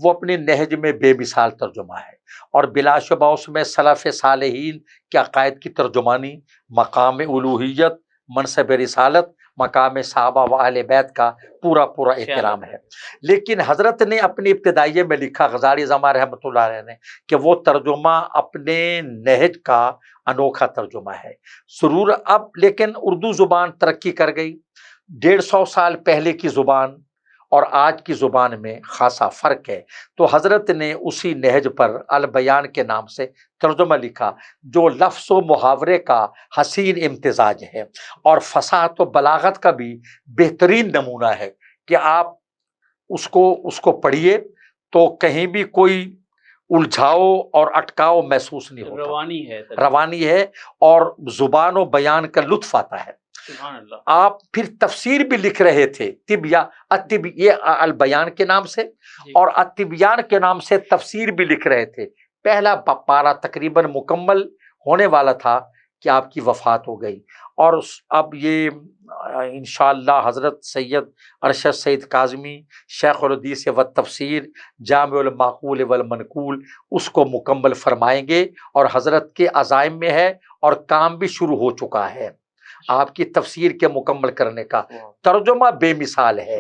وہ اپنی نہج میں بے مثال ترجمہ ہے، اور بلا شبہ اس میں سلف صالحین کے عقائد کی ترجمانی، مقام الوہیت، منصب رسالت، مقام صحابہ و اہل بیت کا پورا احترام ہے۔ لیکن حضرت نے اپنی ابتدائیے میں لکھا، غزالی زمان رحمۃ اللہ علیہ نے، کہ وہ ترجمہ اپنے نہج کا انوکھا ترجمہ ہے۔ ضرور اب لیکن اردو زبان ترقی کر گئی، 150 سال پہلے کی زبان اور آج کی زبان میں خاصا فرق ہے، تو حضرت نے اسی نہج پر البیان کے نام سے ترجمہ لکھا، جو لفظ و محاورے کا حسین امتزاج ہے اور فصاحت و بلاغت کا بھی بہترین نمونہ ہے، کہ آپ اس کو پڑھیے تو کہیں بھی کوئی الجھاؤ اور اٹکاؤ محسوس نہیں ہوتا، روانی ہے اور زبان و بیان کا لطف آتا ہے۔ آپ پھر تفسیر بھی لکھ رہے تھے، یہ البیان کے نام سے، اور التبیان کے نام سے تفسیر بھی لکھ رہے تھے۔ پہلا پارہ تقریباً مکمل ہونے والا تھا کہ آپ کی وفات ہو گئی، اور اب یہ انشاءاللہ حضرت سید ارشد سعید کاظمی شیخ الحدیث و تفسیر جامع المعقول والمنقول اس کو مکمل فرمائیں گے، اور حضرت کے عزائم میں ہے اور کام بھی شروع ہو چکا ہے۔ آپ کی تفسیر کے مکمل کرنے کا ترجمہ بے مثال ہے،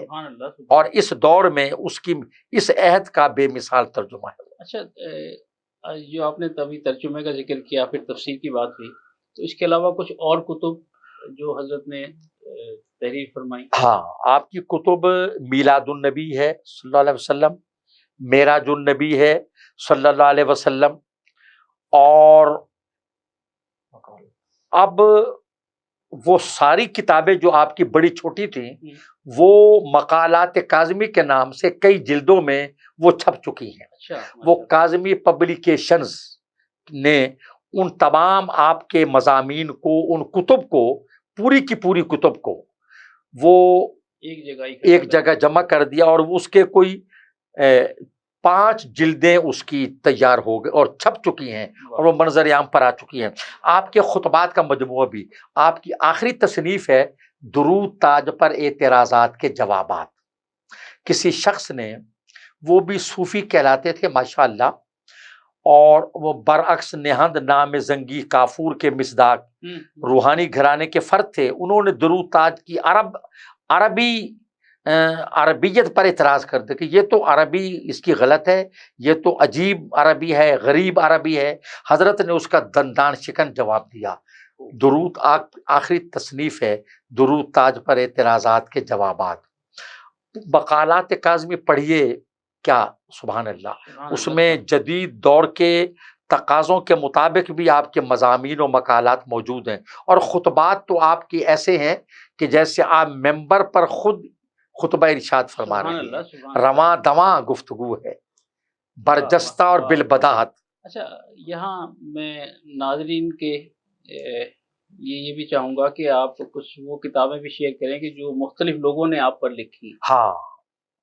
اور اس دور میں اس کی اس عہد کا بے مثال ترجمہ ہے۔ اچھا، جو آپ نے تبھی ترجمے کا ذکر کیا، پھر تفسیر کی بات ہوئی، تو اس کے علاوہ کچھ اور کتب جو حضرت نے تحریر فرمائی؟ ہاں، آپ کی کتب میلاد النبی ہے صلی اللہ علیہ وسلم، معراج النبی ہے صلی اللہ علیہ وسلم، اور اب وہ ساری کتابیں جو آپ کی بڑی چھوٹی تھیں وہ مقالات کاظمی کے نام سے کئی جلدوں میں وہ چھپ چکی ہیں۔ وہ کاظمی پبلیکیشنز نے ان تمام آپ کے مضامین کو، ان کتب کو، پوری کی پوری کتب کو وہ ایک جگہ جمع کر دیا، اور اس کے کوئی 5 جلدیں اس کی تیار ہو گئی اور چھپ چکی ہیں، اور وہ منظر عام پر آ چکی ہیں۔ آپ کے خطبات کا مجموعہ بھی، آپ کی آخری تصنیف ہے درود تاج پر اعتراضات کے جوابات۔ کسی شخص نے، وہ بھی صوفی کہلاتے تھے ماشاءاللہ، اور وہ برعکس نہند نام زنگی کافور کے مصداق روحانی گھرانے کے فرد تھے، انہوں نے درود تاج کی عربیت پر اعتراض کر دیا کہ یہ تو عربی اس کی غلط ہے، یہ تو عجیب عربی ہے، غریب عربی ہے۔ حضرت نے اس کا دندان شکن جواب دیا۔ درود آخری تصنیف ہے درود تاج پر اعتراضات کے جوابات۔ مقالات کاظمی پڑھیے، کیا سبحان اللہ، اس میں جدید دور کے تقاضوں کے مطابق بھی آپ کے مضامین و مقالات موجود ہیں، اور خطبات تو آپ کی ایسے ہیں کہ جیسے آپ ممبر پر خود خطبہ ارشاد فرما رہے ہیں، رواں دواں گفتگو ہے، برجستہ اور بالبداہت۔ اچھا، یہاں میں ناظرین کے یہ بھی چاہوں گا کہ آپ کچھ وہ کتابیں بھی شیئر کریں کہ جو مختلف لوگوں نے آپ پر لکھی، ہاں،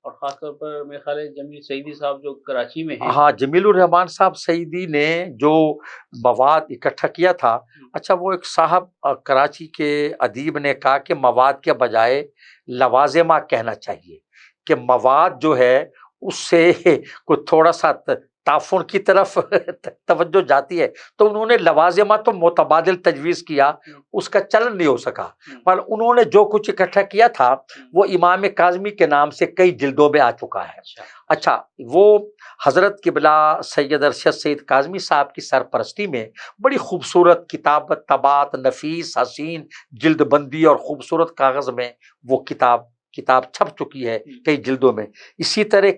اور خاص طور پر میرے خیال ہے جمیل سعیدی صاحب جو کراچی میں ہیں۔ ہاں، جمیل الرحمان صاحب سعیدی نے جو مواد اکٹھا کیا تھا، اچھا وہ ایک صاحب کراچی کے ادیب نے کہا کہ مواد کے بجائے لوازمہ کہنا چاہیے، کہ مواد جو ہے اس سے کوئی تھوڑا سا تعفن کی طرف توجہ جاتی ہے، تو انہوں نے لوازمہ تو متبادل تجویز کیا، اس کا چلن نہیں ہو سکا، پر انہوں نے جو کچھ اکٹھا کیا تھا وہ امام کاظمی کے نام سے کئی جلدوں میں آ چکا ہے۔ اچھا، وہ حضرت قبلہ سید ارشد سید کاظمی صاحب کی سرپرستی میں بڑی خوبصورت کتاب طباعت نفیس حسین جلد بندی اور خوبصورت کاغذ میں وہ کتاب چھپ چکی ہے کئی جلدوں میں۔ اسی طرح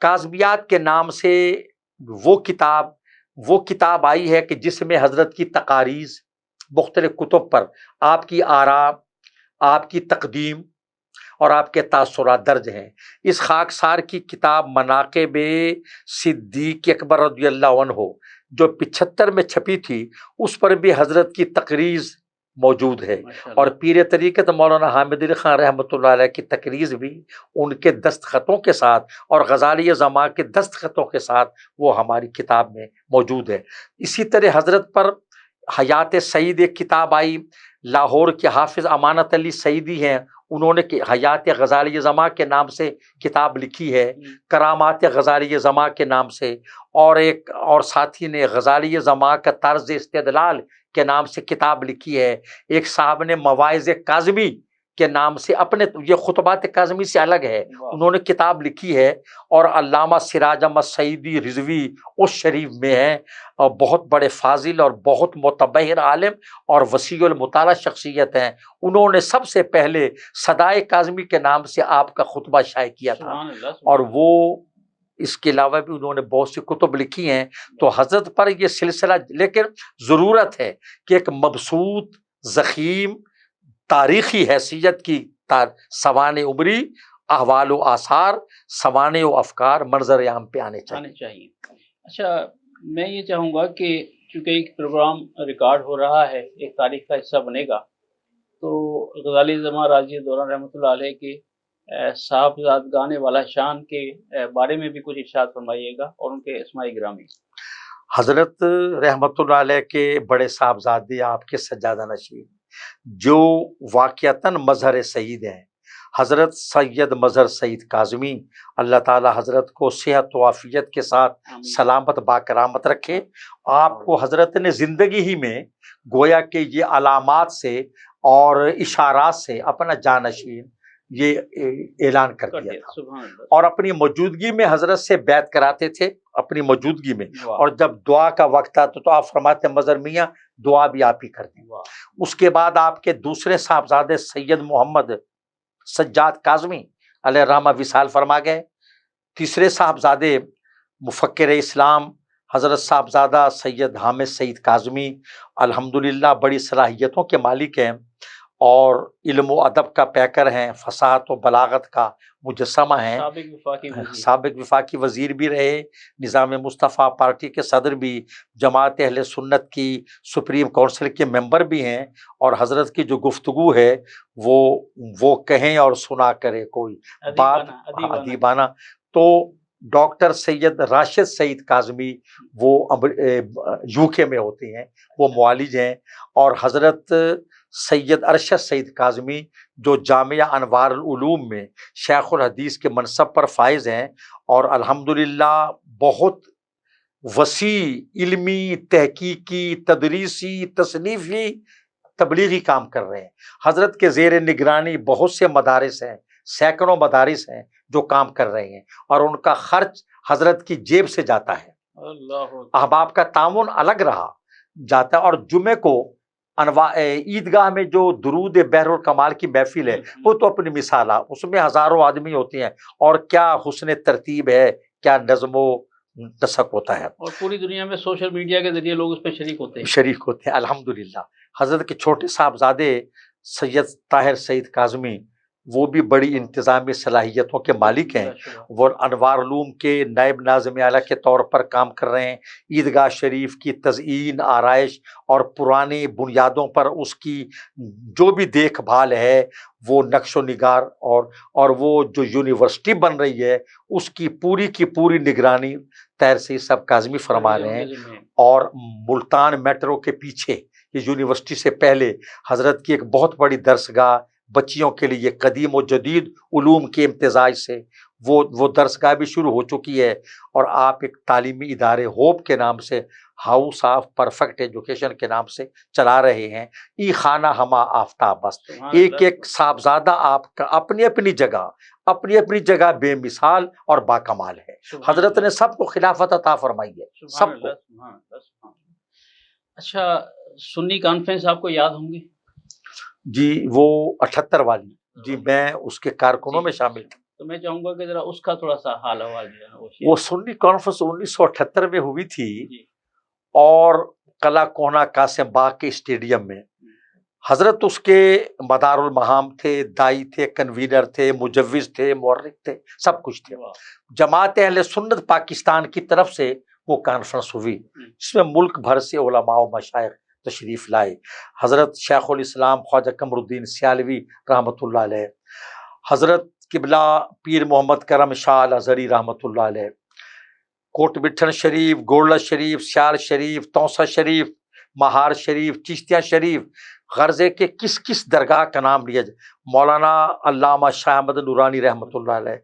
کاظمیات کے نام سے وہ کتاب آئی ہے کہ جس میں حضرت کی تقاریض مختلف کتب پر آپ کی آراء، آپ کی تقدیم اور آپ کے تاثرات درج ہیں۔ اس خاکسار کی کتاب مناقب صدیق اکبر رضی اللہ عنہ جو 75 میں چھپی تھی، اس پر بھی حضرت کی تقریض موجود ہے، اور پیر طریقت مولانا حامد علی خان رحمۃ اللہ علیہ کی تقریض بھی ان کے دستخطوں کے ساتھ اور غزالی زماں کے دستخطوں کے ساتھ وہ ہماری کتاب میں موجود ہے۔ اسی طرح حضرت پر حیات سعید ایک کتاب آئی، لاہور کے حافظ امانت علی سعیدی ہیں، انہوں نے حیات غزالی زماں کے نام سے کتاب لکھی ہے، کرامات غزالی زماں کے نام سے، اور ایک اور ساتھی نے غزالی زماں کا طرز استدلال کے نام سے کتاب لکھی ہے۔ ایک صاحب نے مواعظ کاظمی کے نام سے اپنے، یہ خطبات کاظمی سے الگ ہے، انہوں نے کتاب لکھی ہے، اور علامہ سراج احمد سعیدی رضوی اس شریف میں ہیں، اور بہت بڑے فاضل اور بہت متبحر عالم اور وسیع المطالعہ شخصیت ہیں۔ انہوں نے سب سے پہلے صدائے کاظمی کے نام سے آپ کا خطبہ شائع کیا تھا، اور وہ اس کے علاوہ بھی انہوں نے بہت سی کتب لکھی ہیں۔ تو حضرت پر یہ سلسلہ، لیکن ضرورت ہے کہ ایک مبسوط ضخیم تاریخی حیثیت کی سوانح عمری، احوال و آثار، سوانح و افکار منظر عام پہ آنے چاہیے۔ اچھا، میں یہ چاہوں گا کہ چونکہ ایک پروگرام ریکارڈ ہو رہا ہے، ایک تاریخ کا حصہ بنے گا، تو غزالی زماں راضی دوران رحمۃ اللہ علیہ کے صاحبزادگان والا شان کے بارے میں بھی کچھ ارشاد فرمائیے گا، اور ان کے اسماء گرامی۔ حضرت رحمۃ اللہ علیہ کے بڑے صاحبزادے آپ کے سجادہ نشین جو واقعتاً مظہر سعید ہیں، حضرت سید مظہر سعید کاظمی، اللہ تعالی حضرت کو صحت و عافیت کے ساتھ سلامت باکرامت رکھے۔ آپ کو حضرت نے زندگی ہی میں گویا کہ یہ علامات سے اور اشارات سے اپنا جانشین یہ اعلان کر دیا تھا، اور اپنی موجودگی میں حضرت سے بیعت کراتے تھے، اپنی موجودگی میں، اور جب دعا کا وقت آتا تو آپ فرماتے ہیں مظہر میاں دعا بھی آپ ہی کر دیں۔ اس کے بعد آپ کے دوسرے صاحبزادے سید محمد سجاد کاظمی علیہ الرحمہ وصال فرما گئے۔ تیسرے صاحبزادے مفکر اسلام حضرت صاحبزادہ سید حامد سعید کاظمی الحمدللہ بڑی صلاحیتوں کے مالک ہیں اور علم و ادب کا پیکر ہیں، فصاحت و بلاغت کا مجسمہ ہیں، سابق وفاقی وزیر بھی رہے، نظام مصطفیٰ پارٹی کے صدر بھی، جماعت اہل سنت کی سپریم کونسل کے ممبر بھی ہیں، اور حضرت کی جو گفتگو ہے وہ کہیں اور سنا کرے کوئی بات ادیبانہ۔ تو ڈاکٹر سید راشد سعید کاظمی وہ یو کے میں ہوتے ہیں، وہ معالج ہیں، اور حضرت سید ارشد سعید کاظمی جو جامعہ انوار العلوم میں شیخ الحدیث کے منصب پر فائز ہیں، اور الحمدللہ بہت وسیع علمی، تحقیقی، تدریسی، تصنیفی، تبلیغی کام کر رہے ہیں۔ حضرت کے زیر نگرانی بہت سے مدارس ہیں، سینکڑوں مدارس ہیں جو کام کر رہے ہیں، اور ان کا خرچ حضرت کی جیب سے جاتا ہے۔ احباب کا تعاون الگ رہا جاتا ہے، اور جمعے کو عیدگاہ میں جو درود بحر الکمال کی محفل ہے وہ تو اپنی مثال ہے، اس میں ہزاروں آدمی ہوتے ہیں، اور کیا حسن ترتیب ہے، کیا نظم و نسق ہوتا ہے، اور پوری دنیا میں سوشل میڈیا کے ذریعے لوگ اس پہ شریک ہوتے ہیں الحمدللہ۔ حضرت کے چھوٹے صاحبزادے سید طاہر سعید کاظمی وہ بھی بڑی انتظامی صلاحیتوں کے مالک ہیں، وہ انوار علوم کے نائب ناظم اعلیٰ کے طور پر کام کر رہے ہیں۔ عیدگاہ شریف کی تزئین، آرائش اور پرانی بنیادوں پر اس کی جو بھی دیکھ بھال ہے، وہ نقش و نگار اور وہ جو یونیورسٹی بن رہی ہے اس کی پوری نگرانی طاہر سعید صاحب کاظمی فرما رہے ہیں۔ اور ملتان میٹرو کے پیچھے یہ یونیورسٹی سے پہلے حضرت کی ایک بہت بڑی درسگاہ بچیوں کے لیے قدیم و جدید علوم کے امتزاج سے وہ درسگاہ بھی شروع ہو چکی ہے، اور آپ ایک تعلیمی ادارے ہوپ کے نام سے، ہاؤس آف پرفیکٹ ایجوکیشن کے نام سے چلا رہے ہیں۔ ای خانہ ہما آفتاب بست، ایک صاحبزادہ آپ کا اپنی اپنی جگہ بے مثال اور باکمال ہے۔ حضرت نے سب کو خلافت عطا فرمائی ہے، سب کو۔ اچھا، سنی کانفرنس آپ کو یاد ہوں گی؟ جی وہ 78 والی، جی میں اس کے کارکنوں میں شامل تھا۔ تو میں چاہوں گا کہ ذرا اس کا تھوڑا سا حال احوال جو ہے نا وہ سنی کانفرنس 1978 میں ہوئی تھی، اور قلعہ کونا قاسم باغ کے اسٹیڈیم میں حضرت اس کے مدار المہام تھے، دائی تھے، کنوینر تھے، مجوز تھے، مورخ تھے، سب کچھ تھے۔ جماعت اہل سنت پاکستان کی طرف سے وہ کانفرنس ہوئی، جس میں ملک بھر سے علماء و مشائخ تشریف لائے۔ حضرت شیخ الاسلام خواجہ قمر الدین سیالوی رحمۃ اللہ علیہ، حضرت قبلہ پیر محمد کرم شاہ الازہری رحمۃ اللہ علیہ، کوٹ بٹھن شریف، گولڈ شریف، سیال شریف، توسا شریف، مہار شریف، چشتیہ شریف، غرضے کے کس درگاہ کا نام لیا جائے، مولانا علامہ شاہ احمد نورانی رحمۃ اللہ علیہ،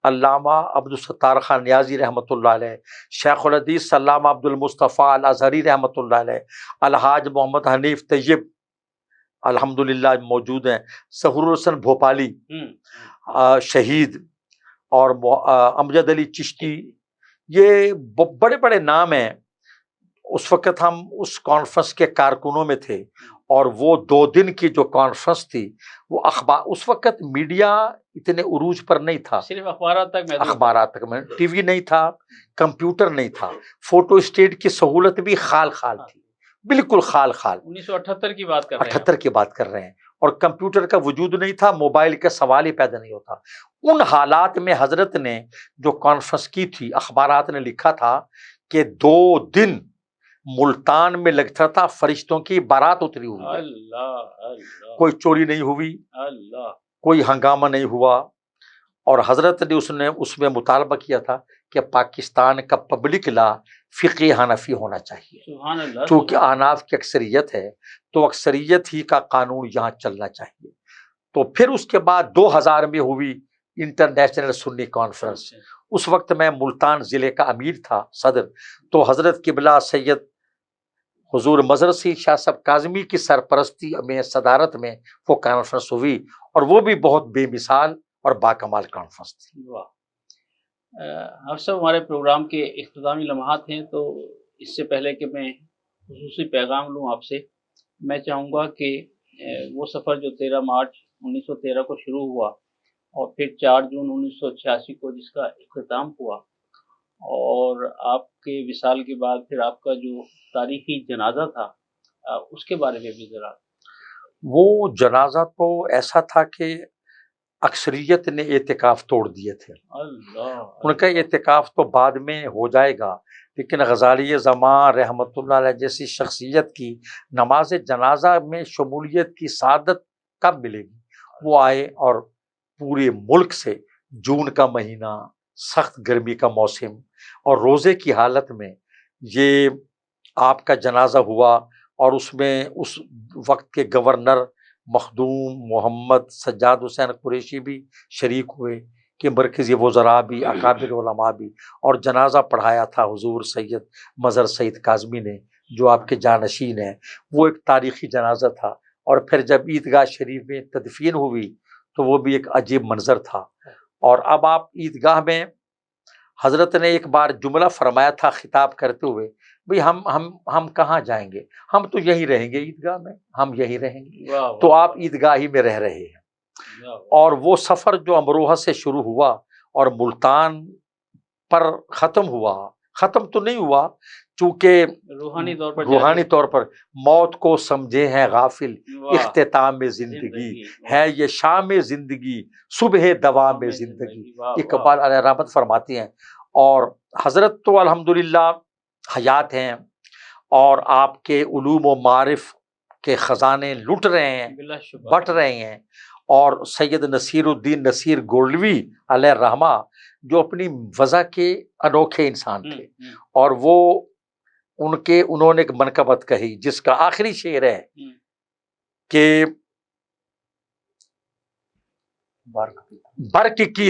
علامہ عبدالستار خان نیازی رحمۃ اللہ علیہ، شیخ الحدیث علامہ عبد المصطفیٰ الازہری رحمۃ اللہ علیہ، الحاج محمد حنیف طیب الحمدللہ موجود ہیں، ظہور الحسن بھوپالی شہید، اور امجد علی چشتی، یہ بڑے بڑے نام ہیں۔ اس وقت ہم اس کانفرنس کے کارکنوں میں تھے، اور وہ 2 دن کی جو کانفرنس تھی وہ اس وقت میڈیا اتنے عروج پر نہیں تھا، صرف اخبارات تک میں ٹی وی نہیں تھا، کمپیوٹر نہیں تھا، فوٹو اسٹیٹ کی سہولت بھی خال تھی، بالکل خال 1978 کی بات کر رہے ہیں، 78 کی بات کر رہے ہیں، اور کمپیوٹر کا وجود نہیں تھا، موبائل کا سوال ہی پیدا نہیں ہوتا۔ ان حالات میں حضرت نے جو کانفرنس کی تھی، اخبارات نے لکھا تھا کہ 2 دن ملتان میں لگتا تھا فرشتوں کی بارات اتری ہوئی، کوئی چوری نہیں ہوئی، کوئی ہنگامہ نہیں ہوا، اور حضرت نے اس میں مطالبہ کیا تھا کہ پاکستان کا پبلک لا فقہ حنفی ہونا چاہیے، چونکہ احناف کی اکثریت ہے تو اکثریت ہی کا قانون یہاں چلنا چاہیے۔ تو پھر اس کے بعد 2000 میں ہوئی انٹرنیشنل سنی کانفرنس، اس وقت میں ملتان ضلع کا امیر تھا، صدر، تو حضرت قبلہ سید حضور مظہر شاہ صاحب کاظمی کی سرپرستی میں، صدارت میں وہ کانفرنس ہوئی، اور وہ بھی بہت بے مثال اور باکمال کانفرنس تھی۔ آپ سب ہمارے پروگرام کے اختتامی لمحات ہیں، تو اس سے پہلے کہ میں خصوصی پیغام لوں آپ سے، میں چاہوں گا کہ وہ سفر جو 13 مارچ 1913 کو شروع ہوا اور پھر 4 جون 1986 کو جس کا اختتام ہوا، اور آپ کے وصال کے بعد پھر آپ کا جو تاریخی جنازہ تھا، اس کے بارے میں بھی ذرا۔ وہ جنازہ تو ایسا تھا کہ اکثریت نے اعتکاف توڑ دیے تھے، ان کا اعتکاف تو بعد میں ہو جائے گا، لیکن غزالی زمان رحمۃ اللہ علیہ جیسی شخصیت کی نماز جنازہ میں شمولیت کی سعادت کب ملے گی؟ وہ آئے اور پورے ملک سے جون کا مہینہ، سخت گرمی کا موسم اور روزے کی حالت میں یہ آپ کا جنازہ ہوا، اور اس میں اس وقت کے گورنر مخدوم محمد سجاد حسین قریشی بھی شریک ہوئے کہ مرکزی وزراء بھی، اکابر علماء بھی، اور جنازہ پڑھایا تھا حضور سید مظہر سعید کاظمی نے جو آپ کے جانشین ہیں۔ وہ ایک تاریخی جنازہ تھا، اور پھر جب عیدگاہ شریف میں تدفین ہوئی تو وہ بھی ایک عجیب منظر تھا۔ اور اب آپ عیدگاہ میں حضرت نے ایک بار جملہ فرمایا تھا خطاب کرتے ہوئے، بھئی ہم کہاں جائیں گے، ہم تو یہیں رہیں گے، عیدگاہ میں ہم یہیں رہیں گے۔ تو آپ عیدگاہ ہی میں رہ رہے ہیں۔ اور وہ سفر جو امروہہ سے شروع ہوا اور ملتان پر ختم ہوا، ختم تو نہیں ہوا چونکہ روحانی طور پر موت کو سمجھے ہیں غافل، اختتام میں زندگی ہے یہ شام زندگی، صبح دوام میں زندگی، اقبال علیہ رحمت فرماتے ہیں۔ اور حضرت تو الحمدللہ حیات ہیں، اور آپ کے علوم و معارف کے خزانے لٹ رہے ہیں، بٹ رہے ہیں۔ اور سید نصیر الدین نصیر گولوی علیہ الرحمہ جو اپنی وضع کے انوکھے انسان تھے، اور وہ انہوں نے ایک منقبت کہی جس کا آخری شعر ہے کہ برق کی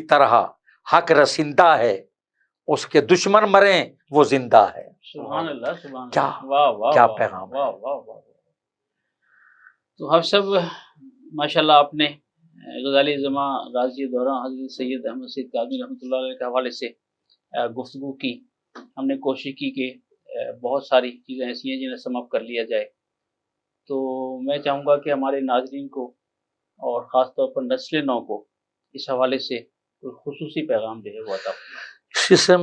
طرح حق رسندہ ہے، اس کے دشمن مریں وہ زندہ ہے۔ سبحان اللہ، سبحان کیا اللہ، کیا پیغام ہے۔ تو ہم سب ماشاءاللہ آپ نے غزالی زمان راضی دوران حضرت سید احمد سید کاظمی رحمۃ اللہ علیہ کے حوالے سے گفتگو کی۔ ہم نے کوشش کی کہ بہت ساری چیزیں ایسی ہیں جنہیں سم اپ کر لیا جائے، تو میں چاہوں گا کہ ہمارے ناظرین کو اور خاص طور پر نسل نو کو اس حوالے سے کوئی خصوصی پیغام جو ہے وہ عطا فرمائیں۔ اس سے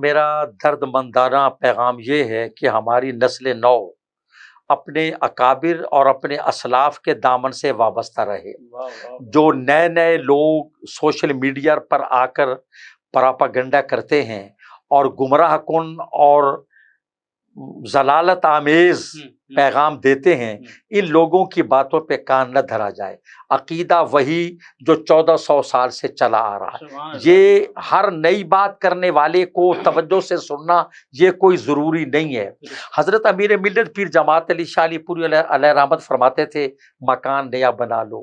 میرا درد مندانہ پیغام یہ ہے کہ ہماری نسل نو اپنے اکابر اور اپنے اسلاف کے دامن سے وابستہ رہے۔ جو نئے لوگ سوشل میڈیا پر آ کر پراپاگنڈا کرتے ہیں اور گمراہ کن اور ضلالت آمیز پیغام دیتے ہیں، ان لوگوں کی باتوں پہ کان نہ دھرا جائے۔ عقیدہ وہی جو 1400 سال سے چلا آ رہا ہے۔ یہ ہر نئی بات کرنے والے کو توجہ سے سننا یہ کوئی ضروری نہیں ہے۔ حضرت امیر ملت پیر جماعت علی شاہ علی پوری علیہ رحمت فرماتے تھے، مکان نیا بنا لو،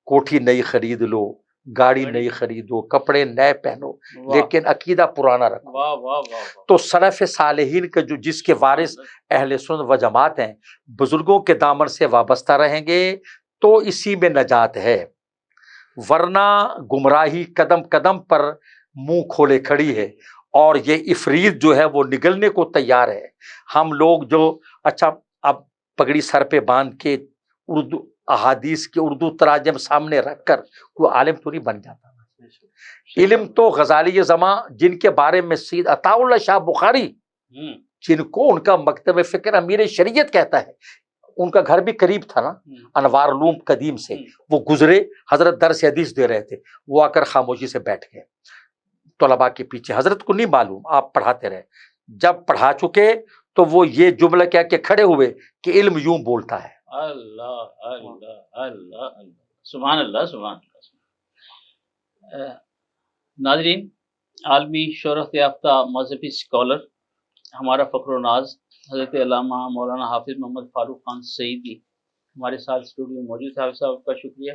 کوٹھی نئی خرید لو، گاڑی نئی خریدو، کپڑے نئے پہنو، لیکن عقیدہ پرانا رکھو۔ تو سلف صالحین کا جس کے وارث اہل سنت و جماعت ہیں، بزرگوں کے دامن سے وابستہ رہیں گے تو اسی میں نجات ہے، ورنہ گمراہی قدم قدم پر منہ کھولے کھڑی ہے، اور یہ افریت جو ہے وہ نگلنے کو تیار ہے۔ ہم لوگ جو اب پگڑی سر پہ باندھ کے اردو احادیث کے اردو تراجم سامنے رکھ کر کوئی عالم تو نہیں بن جاتا۔ علم تو غزالی زمان جن کے بارے میں سید عطا اللہ شاہ بخاری، جن کو ان کا مکتب فکر امیر شریعت کہتا ہے، ان کا گھر بھی قریب تھا نا انوار علوم قدیم سے، وہ گزرے، حضرت درس حدیث دے رہے تھے، وہ آ کر خاموشی سے بیٹھ گئے طلباء کے پیچھے، حضرت کو نہیں معلوم، آپ پڑھاتے رہے۔ جب پڑھا چکے تو وہ یہ جملہ کہہ کے کھڑے ہوئے کہ علم یوں بولتا ہے۔ اللہ اللہ اللہ اللہ، سبحان اللہ، سبحان اللہ۔ ناظرین، عالمی شہرت یافتہ مذہبی اسکالر ہمارا فخر و ناز حضرت علامہ مولانا حافظ محمد فاروق خان سعیدی ہمارے ساتھ اسٹوڈیو میں موجود ہے۔ حافظ صاحب کا شکریہ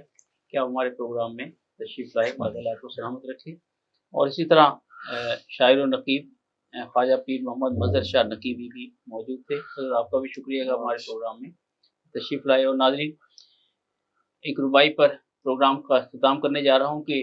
کہ آپ ہمارے پروگرام میں تشریف لائے، معذلات کو سلامت رکھے۔ اور اسی طرح شاعر و نقیب خواجہ پیر محمد مظہر شاہ نقیبی بھی موجود تھے۔ حضرت آپ کا بھی شکریہ کہ ہمارے پروگرام میں تشریف لائے۔ اور ناظرین، ایک ربائی پر پروگرام کا اختتام کرنے جا رہا ہوں کہ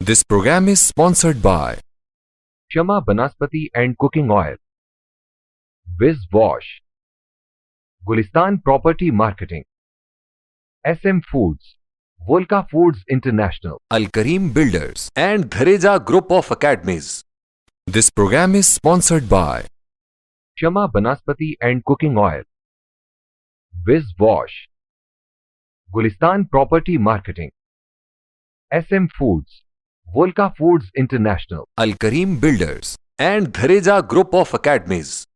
This program is sponsored by Shama Banaspati and Cooking Oil, Viz Wash, Gulistan Property Marketing, SM Foods, Volca Foods International, Al Kareem Builders, and Dhareja Group of Academies. This program is sponsored by Shama Banaspati and Cooking Oil, Viz Wash, Gulistan Property Marketing, SM Foods, Volca Foods International, Al Kareem Builders, and Dhareja Group of Academies.